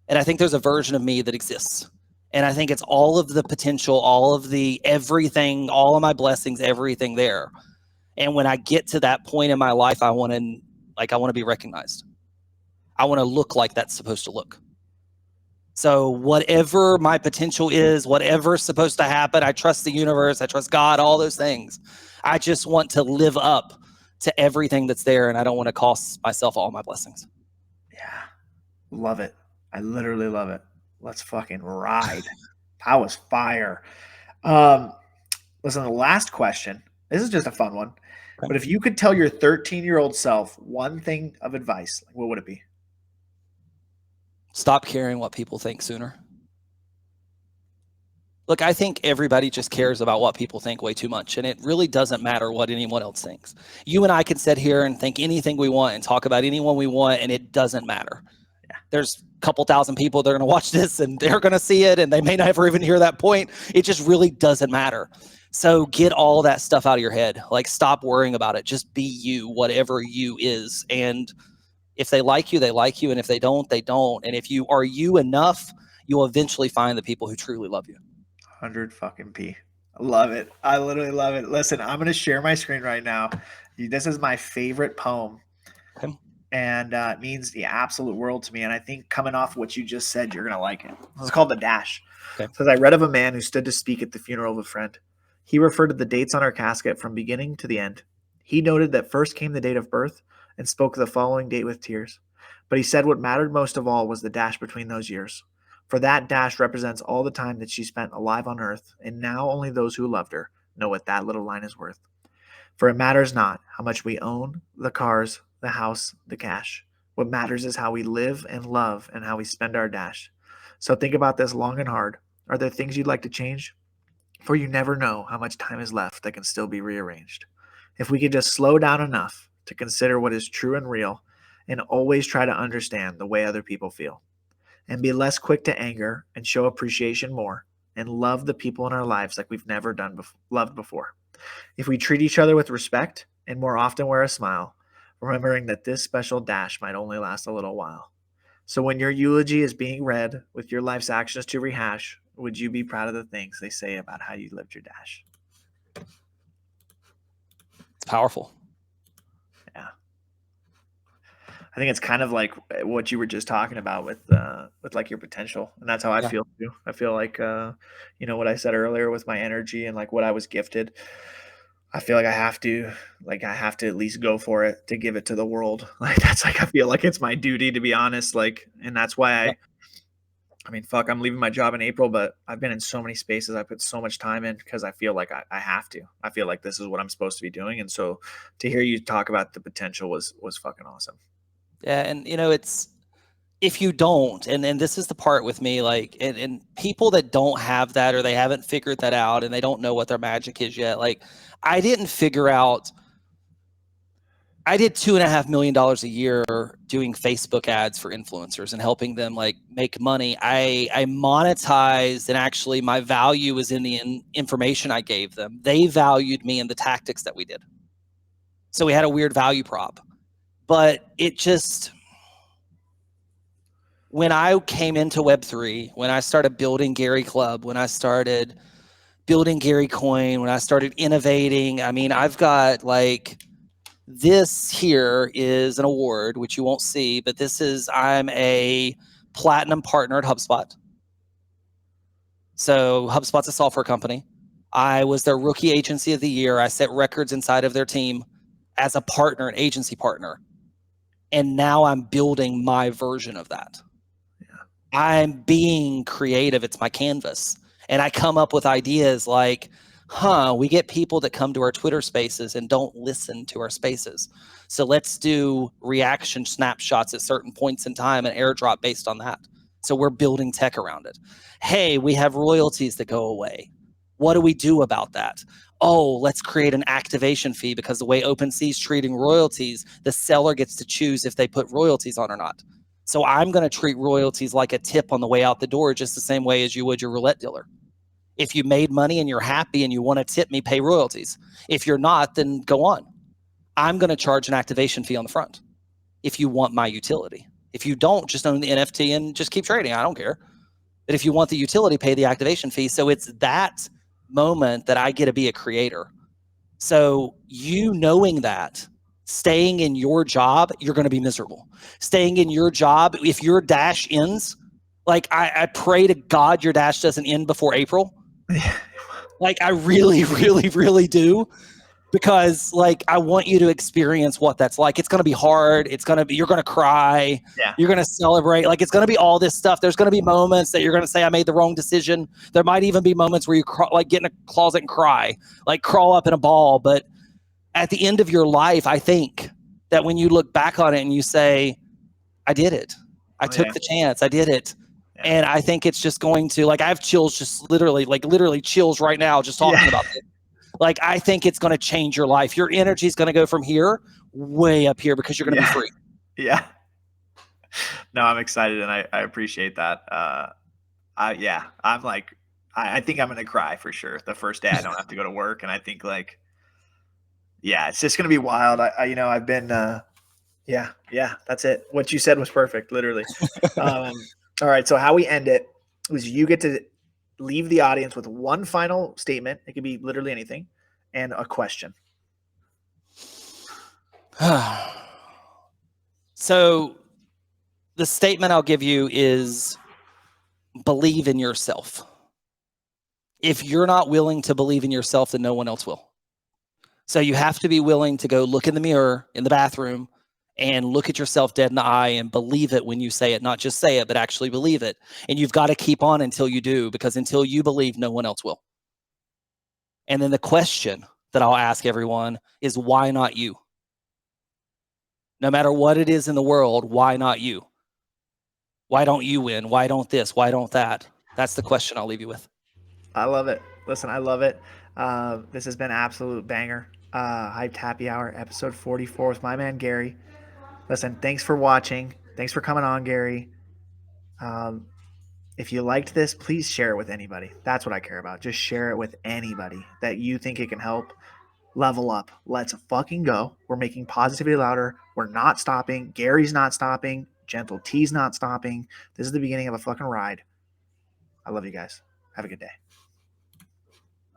And I think there's a version of me that exists. And I think it's all of the potential, all of the everything, all of my blessings, everything there. And when I get to that point in my life, I want to be recognized. I want to look like that's supposed to look. So whatever my potential is, whatever's supposed to happen, I trust the universe, I trust God, all those things. I just want to live up to everything that's there, and I don't want to cost myself all my blessings. Yeah. Love it. I literally love it. Let's fucking ride. That was fire. Listen, the last question. This is just a fun one. Okay. But if you could tell your 13-year-old self one thing of advice, what would it be? Stop caring what people think sooner. Look, I think everybody just cares about what people think way too much, and it really doesn't matter what anyone else thinks. You and I can sit here and think anything we want and talk about anyone we want, and it doesn't matter. Yeah. There's a couple thousand people that are going to watch this, and they're going to see it, and they may never even hear that point. It just really doesn't matter. So get all that stuff out of your head. Like, stop worrying about it. Just be you, whatever you is. And if they like you, they like you. And if they don't, they don't. And if you are you enough, you'll eventually find the people who truly love you. 100 fucking P. I love it. I literally love it. Listen, I'm going to share my screen right now. This is my favorite poem. Okay. And it means the absolute world to me. And I think coming off what you just said, you're going to like it. It's called The Dash. Okay. It says, I read of a man who stood to speak at the funeral of a friend. He referred to the dates on our casket from beginning to the end. He noted that first came the date of birth and spoke of the following date with tears. But he said what mattered most of all was the dash between those years. For that dash represents all the time that she spent alive on earth, and now only those who loved her know what that little line is worth. For it matters not how much we own, the cars, the house, the cash. What matters is how we live and love and how we spend our dash. So think about this long and hard. Are there things you'd like to change? For you never know how much time is left that can still be rearranged. If we could just slow down enough to consider what is true and real, and always try to understand the way other people feel, and be less quick to anger and show appreciation more, and love the people in our lives like we've never loved before. If we treat each other with respect and more often wear a smile, remembering that this special dash might only last a little while. So when your eulogy is being read with your life's actions to rehash, would you be proud of the things they say about how you lived your dash? It's powerful. Yeah. I think it's kind of like what you were just talking about with like your potential. And that's how I feel too. I feel like, what I said earlier with my energy and like what I was gifted, I feel like I have to at least go for it to give it to the world. Like, that's like, I feel like it's my duty, to be honest. Like, and that's why I'm leaving my job in April, but I've been in so many spaces. I put so much time in because I feel like I have to. I feel like this is what I'm supposed to be doing. And so to hear you talk about the potential was fucking awesome. Yeah. And it's, if you don't, and this is the part with me, like, and people that don't have that, or they haven't figured that out and they don't know what their magic is yet. Like, I didn't figure out, I did $2.5 million a year doing Facebook ads for influencers and helping them like make money. I monetized, and actually my value was in the information I gave them. They valued me in the tactics that we did. So we had a weird value prop, but it just, when I came into Web3, when I started building Gary Club, when I started building Gary Coin, when I started innovating, I've got like This here is an award, which you won't see, but I'm a platinum partner at HubSpot. So HubSpot's a software company. I was their rookie agency of the year. I set records inside of their team as a partner, an agency partner. And now I'm building my version of that. Yeah. I'm being creative. It's my canvas. And I come up with ideas like, we get people that come to our Twitter spaces and don't listen to our spaces. So let's do reaction snapshots at certain points in time and airdrop based on that. So we're building tech around it. Hey, we have royalties that go away. What do we do about that? Oh, let's create an activation fee, because the way OpenSea is treating royalties, the seller gets to choose if they put royalties on or not. So I'm going to treat royalties like a tip on the way out the door, just the same way as you would your roulette dealer. If you made money and you're happy and you want to tip me, pay royalties. If you're not, then go on. I'm going to charge an activation fee on the front if you want my utility. If you don't, just own the NFT and just keep trading. I don't care. But if you want the utility, pay the activation fee. So it's that moment that I get to be a creator. So you knowing that, staying in your job, you're going to be miserable. Staying in your job, if your dash ends, like I pray to God your dash doesn't end before April. Like I really, really, really do. Because like I want you to experience what that's like. It's going to be hard. You're going to cry. Yeah. You're going to celebrate. Like it's going to be all this stuff. There's going to be moments that you're going to say I made the wrong decision. There might even be moments where you like get in a closet and cry, like crawl up in a ball. But at the end of your life, I think that when you look back on it and you say, I did it. I took the chance. I did it. Yeah. And I think it's just going to, like, I have chills, just literally chills right now just talking about it. Like, I think it's going to change your life. Your energy is going to go from here way up here because you're going to be free. Yeah. No, I'm excited and I appreciate that. I'm like, I think I'm going to cry for sure the first day I don't have to go to work. And I think like, yeah, it's just going to be wild. I've been, yeah, that's it. What you said was perfect, literally. All right. So how we end it is you get to leave the audience with one final statement. It could be literally anything and a question. So the statement I'll give you is believe in yourself. If you're not willing to believe in yourself, then no one else will. So you have to be willing to go look in the mirror in the bathroom and look at yourself dead in the eye and believe it when you say it, not just say it, but actually believe it. And you've got to keep on until you do, because until you believe, no one else will. And then the question that I'll ask everyone is, why not you? No matter what it is in the world, why not you? Why don't you win? Why don't this? Why don't that? That's the question I'll leave you with. I love it. Listen, I love it. This has been an absolute banger. Hyped Happy Hour, episode 44 with my man, Gary. Listen, thanks for watching. Thanks for coming on, Gary. If you liked this, please share it with anybody. That's what I care about. Just share it with anybody that you think it can help. Level up. Let's fucking go. We're making positivity louder. We're not stopping. Gary's not stopping. Gentle T's not stopping. This is the beginning of a fucking ride. I love you guys. Have a good day.